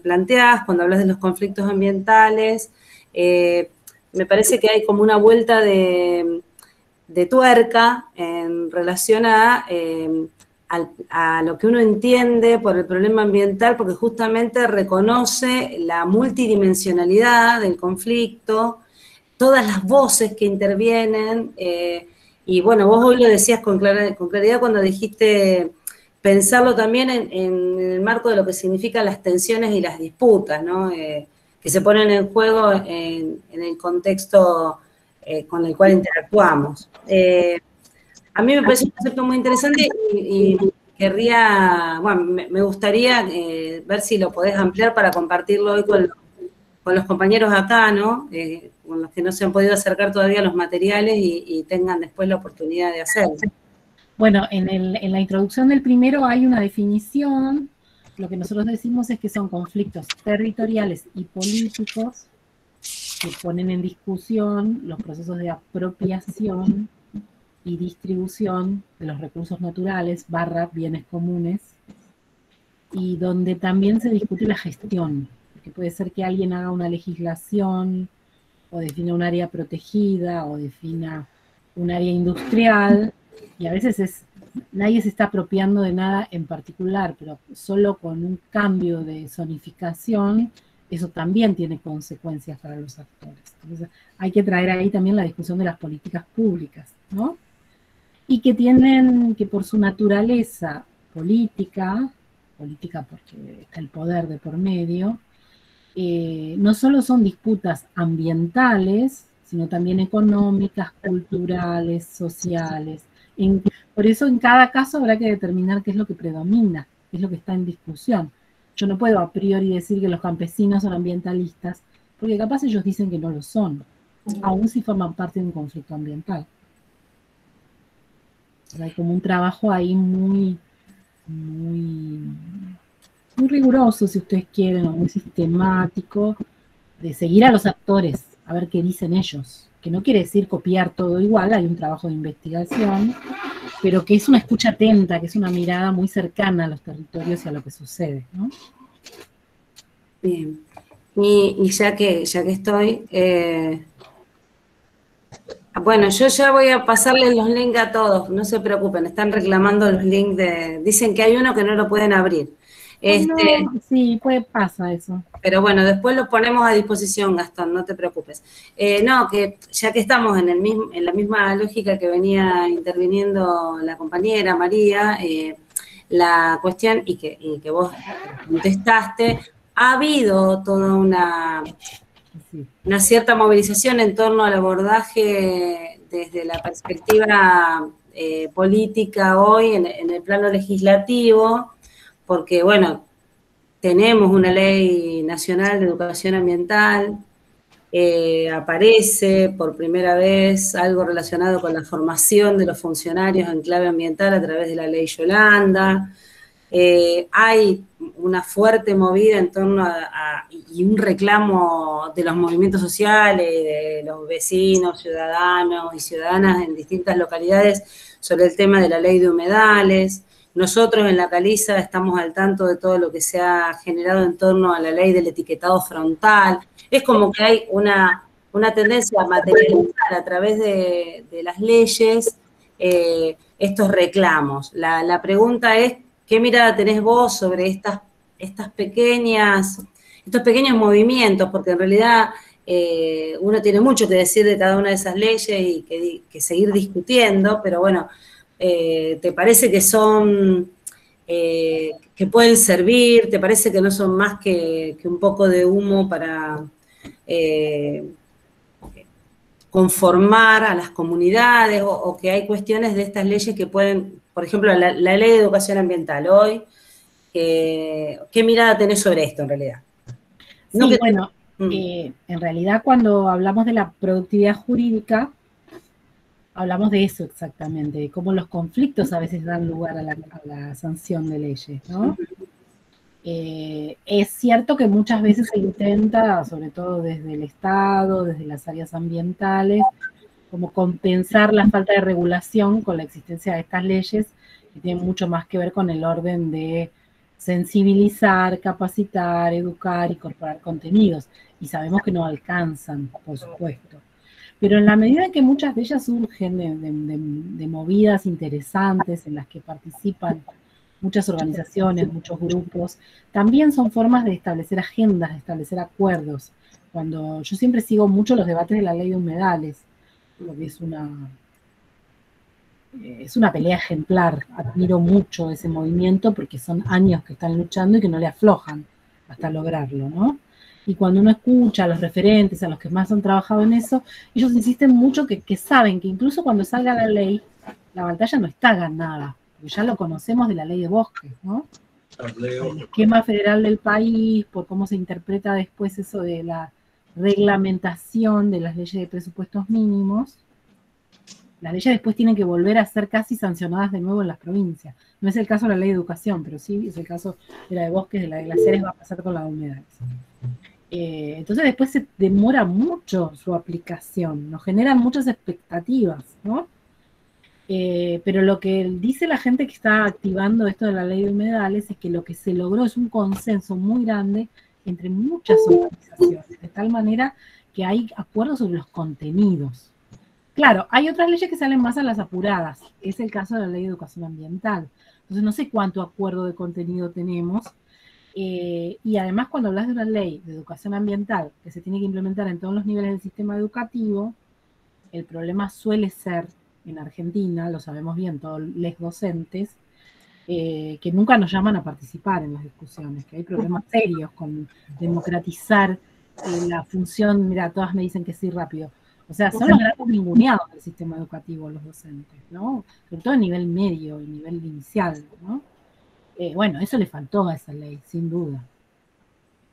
planteás, cuando hablas de los conflictos ambientales, me parece que hay como una vuelta de tuerca en relación a lo que uno entiende por el problema ambiental, porque justamente reconoce la multidimensionalidad del conflicto, todas las voces que intervienen, y bueno, vos hoy lo decías con claridad cuando dijiste pensarlo también en el marco de lo que significan las tensiones y las disputas, ¿no? Que se ponen en juego en el contexto con el cual interactuamos. A mí me parece un concepto muy interesante y querría, bueno, me gustaría ver si lo podés ampliar para compartirlo hoy con los compañeros acá, ¿no? Con los que no se han podido acercar todavía a los materiales y tengan después la oportunidad de hacerlo.
Bueno, en la introducción del primero hay una definición. Lo que nosotros decimos es que son conflictos territoriales y políticos que ponen en discusión los procesos de apropiación y distribución de los recursos naturales / bienes comunes, y donde también se discute la gestión, porque puede ser que alguien haga una legislación o defina un área protegida o defina un área industrial, y a veces nadie se está apropiando de nada en particular, pero solo con un cambio de zonificación, eso también tiene consecuencias para los actores. Entonces hay que traer ahí también la discusión de las políticas públicas, ¿no? Y que por su naturaleza política porque está el poder de por medio, no solo son disputas ambientales, sino también económicas, culturales, sociales. Por eso en cada caso habrá que determinar qué es lo que predomina, qué es lo que está en discusión. Yo no puedo a priori decir que los campesinos son ambientalistas, porque capaz ellos dicen que no lo son, aun si forman parte de un conflicto ambiental. Hay como un trabajo ahí muy riguroso, si ustedes quieren, o muy sistemático, de seguir a los actores, a ver qué dicen ellos. Que no quiere decir copiar todo igual, hay un trabajo de investigación, pero que es una escucha atenta, que es una mirada muy cercana a los territorios y a lo que sucede, ¿no?
Bien. Y ya que estoy... bueno, yo ya voy a pasarles los links a todos, no se preocupen, están reclamando los links dicen que hay uno que no lo pueden abrir.
No, sí, pasa eso.
Pero bueno, después lo ponemos a disposición, Gastón, no te preocupes. No, que ya que estamos en la misma lógica que venía interviniendo la compañera María, la cuestión, y que vos contestaste, ha habido toda una cierta movilización en torno al abordaje desde la perspectiva política hoy en el plano legislativo, porque, bueno, tenemos una ley nacional de educación ambiental, aparece por primera vez algo relacionado con la formación de los funcionarios en clave ambiental a través de la ley Yolanda, hay una fuerte movida en torno y un reclamo de los movimientos sociales, de los vecinos, ciudadanos y ciudadanas en distintas localidades sobre el tema de la ley de humedales. Nosotros en la Caliza estamos al tanto de todo lo que se ha generado en torno a la ley del etiquetado frontal. Es como que hay una tendencia a materializar a través de las leyes estos reclamos. La pregunta es, ¿qué mirada tenés vos sobre estos pequeños movimientos? Porque en realidad uno tiene mucho que decir de cada una de esas leyes y que seguir discutiendo, pero bueno, ¿te parece que son, que pueden servir? ¿Te parece que no son más que un poco de humo para conformar a las comunidades o que hay cuestiones de estas leyes que pueden, por ejemplo, la ley de educación ambiental hoy, ¿qué mirada tenés sobre esto en realidad?
No sí, bueno, en realidad cuando hablamos de la productividad jurídica, hablamos de eso exactamente, de cómo los conflictos a veces dan lugar a la sanción de leyes, ¿no? Es cierto que muchas veces se intenta, sobre todo desde el Estado, desde las áreas ambientales, como compensar la falta de regulación con la existencia de estas leyes, que tienen mucho más que ver con el orden de sensibilizar, capacitar, educar, incorporar contenidos. Y sabemos que no alcanzan, por supuesto. Pero en la medida en que muchas de ellas surgen de movidas interesantes en las que participan muchas organizaciones, muchos grupos, también son formas de establecer agendas, de establecer acuerdos. Cuando yo siempre sigo mucho los debates de la ley de humedales, porque es una pelea ejemplar. Admiro mucho ese movimiento porque son años que están luchando y que no le aflojan hasta lograrlo, ¿no? Y cuando uno escucha a los referentes, a los que más han trabajado en eso, ellos insisten mucho que saben que incluso cuando salga la ley, la batalla no está ganada, porque ya lo conocemos de la ley de bosques, ¿no? El esquema federal del país, por cómo se interpreta después eso de la reglamentación de las leyes de presupuestos mínimos, las leyes después tienen que volver a ser casi sancionadas de nuevo en las provincias. No es el caso de la ley de educación, pero sí es el caso de la de bosques, de la de glaciares, va a pasar con la de humedales. Entonces después se demora mucho su aplicación, nos generan muchas expectativas, ¿no? Pero lo que dice la gente que está activando esto de la ley de humedales es que lo que se logró es un consenso muy grande entre muchas organizaciones, de tal manera que hay acuerdos sobre los contenidos. Claro, hay otras leyes que salen más a las apuradas, es el caso de la ley de educación ambiental. Entonces no sé cuánto acuerdo de contenido tenemos, y además cuando hablas de una ley de educación ambiental que se tiene que implementar en todos los niveles del sistema educativo, el problema suele ser, en Argentina, lo sabemos bien todos los docentes, que nunca nos llaman a participar en las discusiones, que hay problemas serios con democratizar la función. Mira, todas me dicen que sí rápido. O sea, son los grandes ninguneados del sistema educativo los docentes, ¿no? Sobre todo a nivel medio y nivel inicial, ¿no? Bueno, eso le faltó a esa ley, sin duda.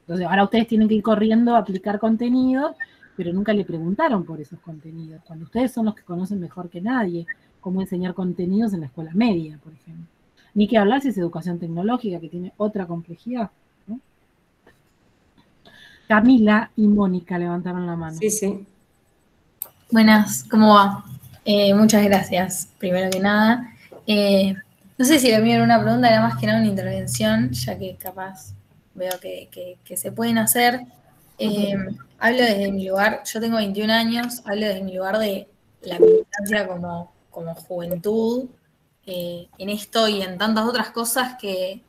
Entonces, ahora ustedes tienen que ir corriendo a aplicar contenidos, pero nunca le preguntaron por esos contenidos, cuando ustedes son los que conocen mejor que nadie cómo enseñar contenidos en la escuela media, por ejemplo. Ni que hablar si es educación tecnológica, que tiene otra complejidad, ¿no? Camila y Mónica levantaron la mano.
Sí, sí.
Buenas, ¿cómo va? Muchas gracias, primero que nada. No sé si le mío era una pregunta, era más que nada una intervención, ya que capaz veo que se pueden hacer. Hablo desde mi lugar, yo tengo 21 años, hablo desde mi lugar de la militancia como juventud, en esto y en tantas otras cosas que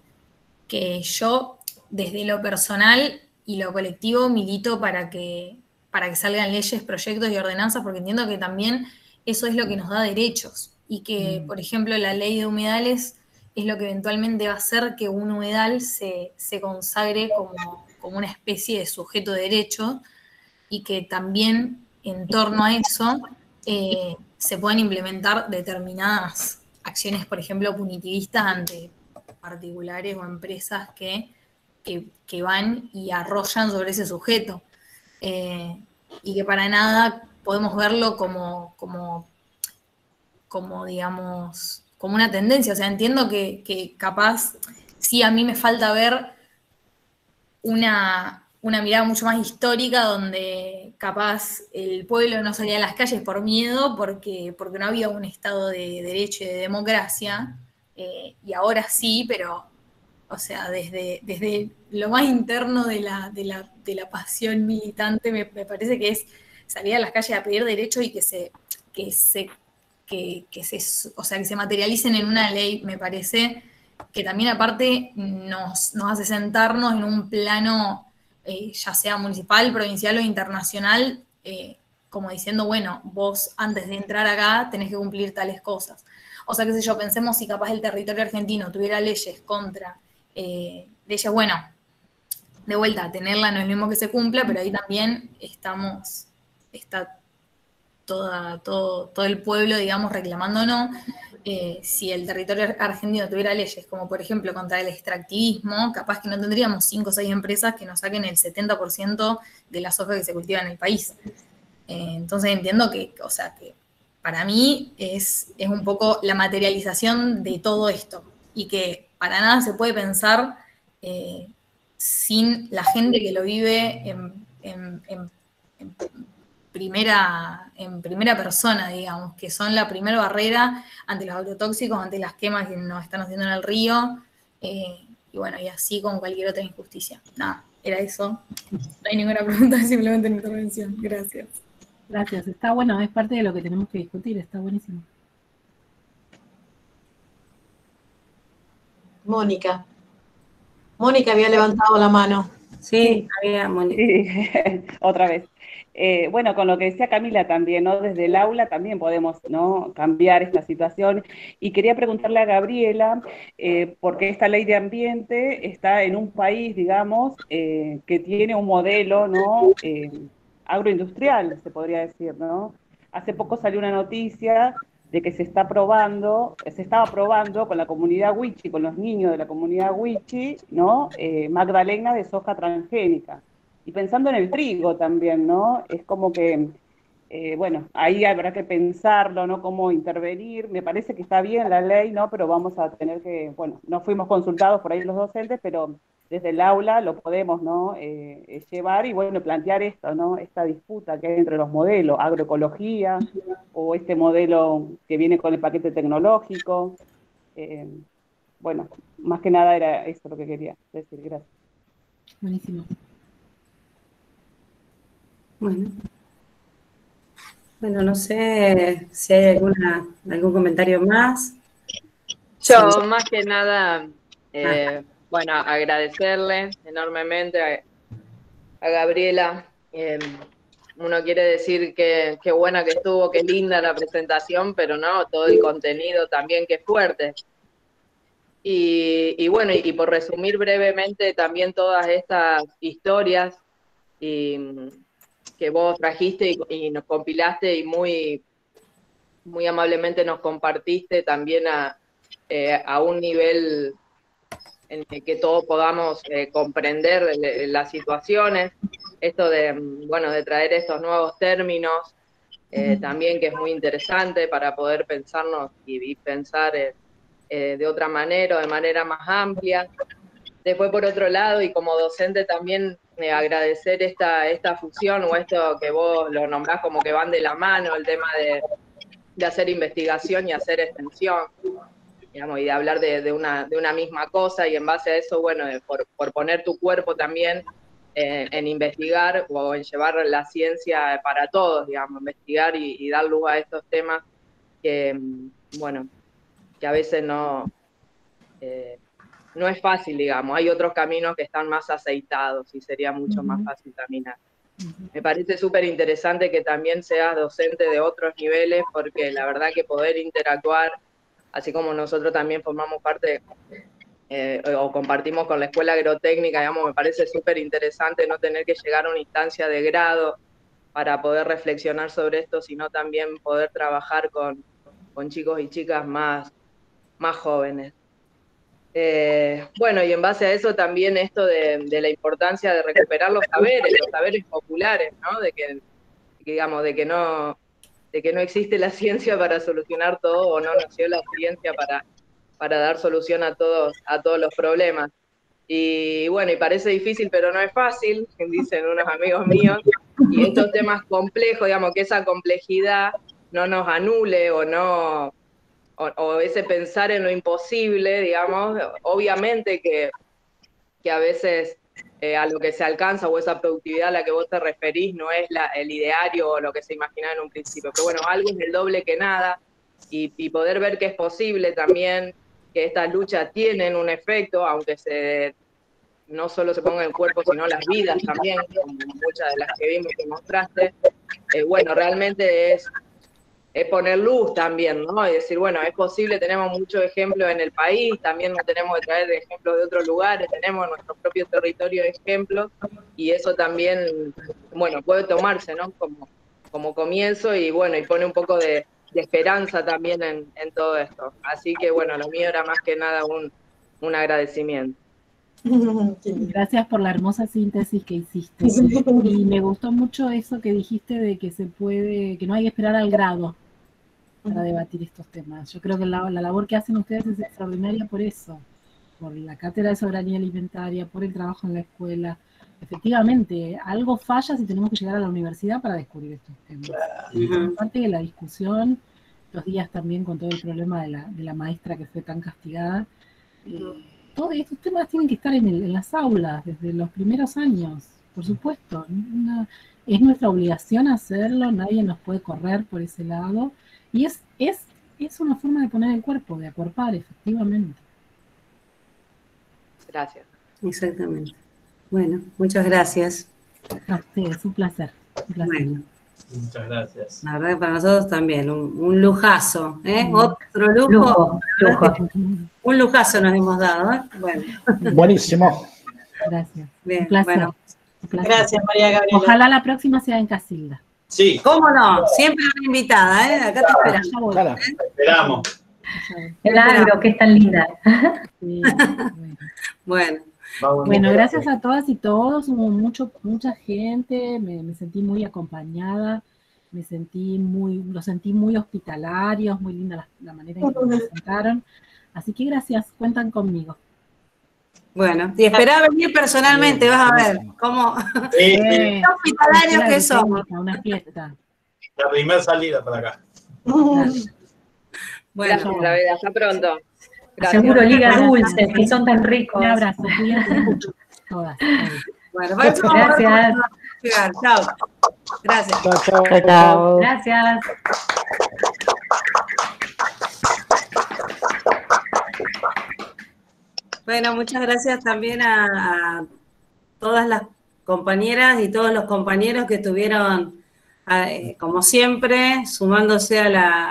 yo, desde lo personal y lo colectivo, milito para que salgan leyes, proyectos y ordenanzas, porque entiendo que también eso es lo que nos da derechos, y que, por ejemplo, la ley de humedales es lo que eventualmente va a hacer que un humedal se consagre como una especie de sujeto de derecho, y que también en torno a eso se puedan implementar determinadas acciones, por ejemplo, punitivistas ante particulares o empresas que van y arrollan sobre ese sujeto. Y que para nada podemos verlo como digamos, como una tendencia. O sea, entiendo que capaz sí a mí me falta ver una mirada mucho más histórica, donde capaz el pueblo no salía a las calles por miedo, porque no había un Estado de derecho y de democracia, y ahora sí, pero, o sea, desde lo más interno de la pasión militante, me parece que es salir a las calles a pedir derecho y que se materialicen en una ley. Me parece que también aparte nos hace sentarnos en un plano, ya sea municipal, provincial o internacional, como diciendo, bueno, vos antes de entrar acá tenés que cumplir tales cosas. O sea, qué sé yo, pensemos si capaz el territorio argentino tuviera leyes contra leyes, bueno, de vuelta, tenerla no es lo mismo que se cumpla, pero ahí también está todo el pueblo, digamos, reclamándonos. Si el territorio argentino tuviera leyes como, por ejemplo, contra el extractivismo, capaz que no tendríamos 5 o 6 empresas que nos saquen el 70% de la soja que se cultiva en el país. Entonces entiendo que para mí es un poco la materialización de todo esto, y que para nada se puede pensar sin la gente que lo vive en primera persona, digamos, que son la primera barrera ante los agrotóxicos, ante las quemas que nos están haciendo en el río, y bueno, y así con cualquier otra injusticia. Nada, era eso. No hay ninguna pregunta, simplemente mi intervención. Gracias.
Gracias, está bueno, es parte de lo que tenemos que discutir, está buenísimo.
Mónica. Mónica había levantado la mano.
Sí, había Mónica.
Sí, otra vez. Bueno, con lo que decía Camila también, ¿no? Desde el aula también podemos, ¿no?, cambiar esta situación. Y quería preguntarle a Gabriela, porque esta ley de ambiente está en un país, digamos, que tiene un modelo, ¿no?, agroindustrial, se podría decir, ¿no? Hace poco salió una noticia de que se estaba probando con la comunidad Wichi, con los niños de la comunidad Wichi, ¿no?, magdalena de soja transgénica. Y pensando en el trigo también, ¿no? Es como que, bueno, ahí habrá que pensarlo, ¿no? Cómo intervenir. Me parece que está bien la ley, ¿no? Pero vamos a tener que, bueno, no fuimos consultados por ahí los docentes, pero desde el aula lo podemos, ¿no?, llevar y, bueno, plantear esto, ¿no? Esta disputa que hay entre los modelos, agroecología o este modelo que viene con el paquete tecnológico. Bueno, más que nada era eso lo que quería decir. Gracias.
Buenísimo.
Bueno, no sé si hay algún comentario más.
Yo, más que nada, bueno, agradecerle enormemente a Gabriela. Uno quiere decir que buena que estuvo, que linda la presentación, pero no, todo el contenido también que es fuerte. Y bueno, y por resumir brevemente también todas estas historias que vos trajiste y nos compilaste y muy amablemente nos compartiste también a un nivel en el que todos podamos comprender las situaciones, esto de, bueno, de traer estos nuevos términos, también que es muy interesante para poder pensarnos y pensar de otra manera o de manera más amplia. Después, por otro lado, y como docente también agradecer esta fusión o esto que vos lo nombrás como que van de la mano, el tema de hacer investigación y hacer extensión, digamos, y de hablar de una misma cosa, y en base a eso, bueno, por poner tu cuerpo también en investigar o en llevar la ciencia para todos, digamos, investigar y dar luz a estos temas que, bueno, que a veces no es fácil, digamos. Hay otros caminos que están más aceitados y sería mucho más fácil caminar. Me parece súper interesante que también seas docente de otros niveles, porque la verdad que poder interactuar, así como nosotros también formamos parte o compartimos con la Escuela Agrotécnica, digamos, me parece súper interesante no tener que llegar a una instancia de grado para poder reflexionar sobre esto, sino también poder trabajar con chicos y chicas más jóvenes. Bueno, y en base a eso también esto de la importancia de recuperar los saberes populares, ¿no? De que no existe la ciencia para solucionar todo, o no nació la ciencia para dar solución a todos los problemas. Y bueno, y parece difícil, pero no es fácil, dicen unos amigos míos, y estos temas complejos, digamos, que esa complejidad no nos anule o ese pensar en lo imposible, digamos, obviamente que a veces a lo que se alcanza o esa productividad a la que vos te referís no es el ideario o lo que se imaginaba en un principio, pero bueno, algo es el doble que nada, y poder ver que es posible también que estas luchas tienen un efecto, aunque no solo se ponga en el cuerpo, sino las vidas también, como muchas de las que vimos que mostraste, bueno, realmente es poner luz también, ¿no? Y decir, bueno, es posible, tenemos muchos ejemplos en el país, también no tenemos que traer ejemplos de otros lugares, tenemos en nuestro propio territorio ejemplos, y eso también, bueno, puede tomarse, ¿no? Como comienzo, y bueno, y pone un poco de esperanza también en todo esto. Así que, bueno, lo mío era más que nada un agradecimiento.
Gracias por la hermosa síntesis que hiciste. Y me gustó mucho eso que dijiste de que no hay que esperar al grado para debatir estos temas. Yo creo que la labor que hacen ustedes es extraordinaria por eso, por la Cátedra de Soberanía Alimentaria, por el trabajo en la escuela. Efectivamente, algo falla si tenemos que llegar a la universidad para descubrir estos temas. Aparte de la discusión, los días también con todo el problema de la maestra que fue tan castigada, todos estos temas tienen que estar en las aulas desde los primeros años, por supuesto. Es nuestra obligación hacerlo, nadie nos puede correr por ese lado, y es una forma de poner el cuerpo, de acuerpar, efectivamente.
Gracias.
Exactamente. Bueno, muchas gracias.
A ustedes, un placer.
Bueno,
muchas gracias.
la verdad que para nosotros también, un lujazo, ¿eh? Otro lujo. Un lujazo nos hemos dado, ¿eh? Bueno.
Buenísimo.
Gracias.
Bien,
un placer.
bueno.
Un placer.
Gracias, María Gabriela.
Ojalá la próxima sea en Casilda.
Sí.
¿Cómo no? Siempre una invitada, ¿eh? Acá te esperamos.
Claro.
Esperamos.
El agro, que es tan linda.
Sí,
Bueno.
Bueno, gracias a todas y todos, hubo mucha gente, me sentí muy acompañada, los sentí muy hospitalarios, muy linda la manera en que me presentaron, así que gracias, cuentan conmigo.
Bueno, y esperá venir personalmente, vas a ver cómo hospitalarios que somos.
Una fiesta.
La primera salida para acá.
Bueno,
Gracias, David, hasta pronto. Gracias.
Seguro liga dulces, que son tan ricos.
Un abrazo, cuídense mucho, todas.
Bueno,
gracias.
Chao. Gracias.
Chao. Gracias.
Bueno, muchas gracias también a todas las compañeras y todos los compañeros que estuvieron, como siempre, sumándose a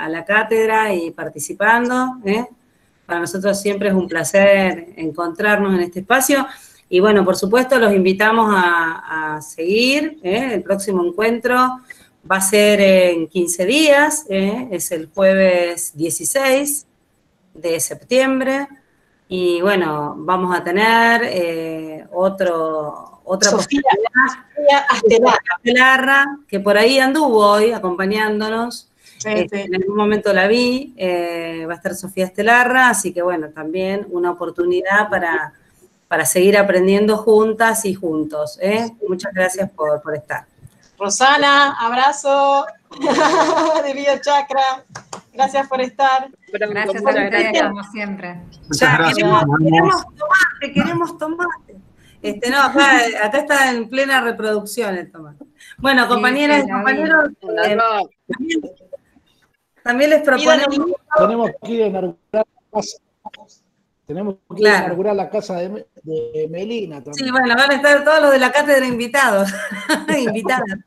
la cátedra y participando. Para nosotros siempre es un placer encontrarnos en este espacio. Y bueno, por supuesto, los invitamos a seguir. El próximo encuentro va a ser en 15 días. Es el jueves 16 de septiembre. Y bueno, vamos a tener otra
Sofía
Astelarra, que por ahí anduvo hoy acompañándonos. En algún momento la vi, va a estar Sofía Astelarra, así que bueno, también una oportunidad para seguir aprendiendo juntas y juntos. Muchas gracias por estar.
Rosana, abrazo de Biochakra. Gracias por estar.
Gracias a ustedes, como siempre.
Ya, queremos tomate. No, acá está en plena reproducción el tomate. Bueno, compañeras y compañeros, también les proponemos...
Tenemos que ir a inaugurar la casa. Tenemos que ir a inaugurar la casa de Melina también.
Sí, bueno, van a estar todos los de la cátedra invitados. Invitadas.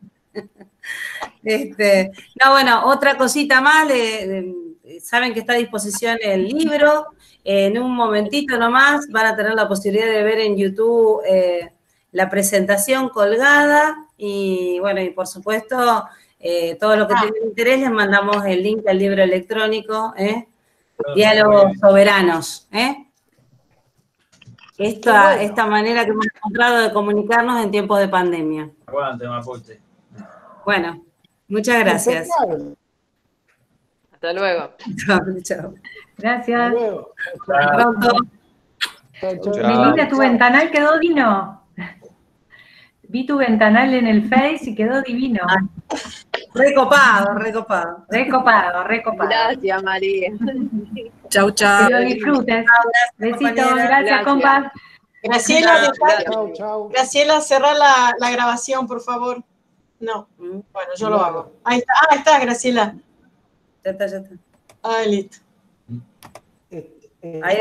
No, bueno, otra cosita más, saben que está a disposición el libro. En un momentito nomás van a tener la posibilidad de ver en YouTube la presentación colgada y bueno, y por supuesto, todos los que tengan interés les mandamos el link al libro electrónico, Diálogos Soberanos. Esta manera que hemos encontrado de comunicarnos en tiempos de pandemia.
Aguante, Mapuche.
Bueno, muchas gracias.
Hasta luego.
Chao.
Gracias.
Hasta pronto.
Melina, tu ventanal quedó divino. Vi tu ventanal en el Face y quedó divino.
Recopado.
Gracias, María.
Chau.
Que lo disfrutes. Besitos, gracias, compa.
Graciela,
Chau.
Graciela, cerrá la grabación, por favor. No. Bueno, yo lo hago. Ahí está. Ah, está, Graciela.
Ya está.
Ah, listo.
Ahí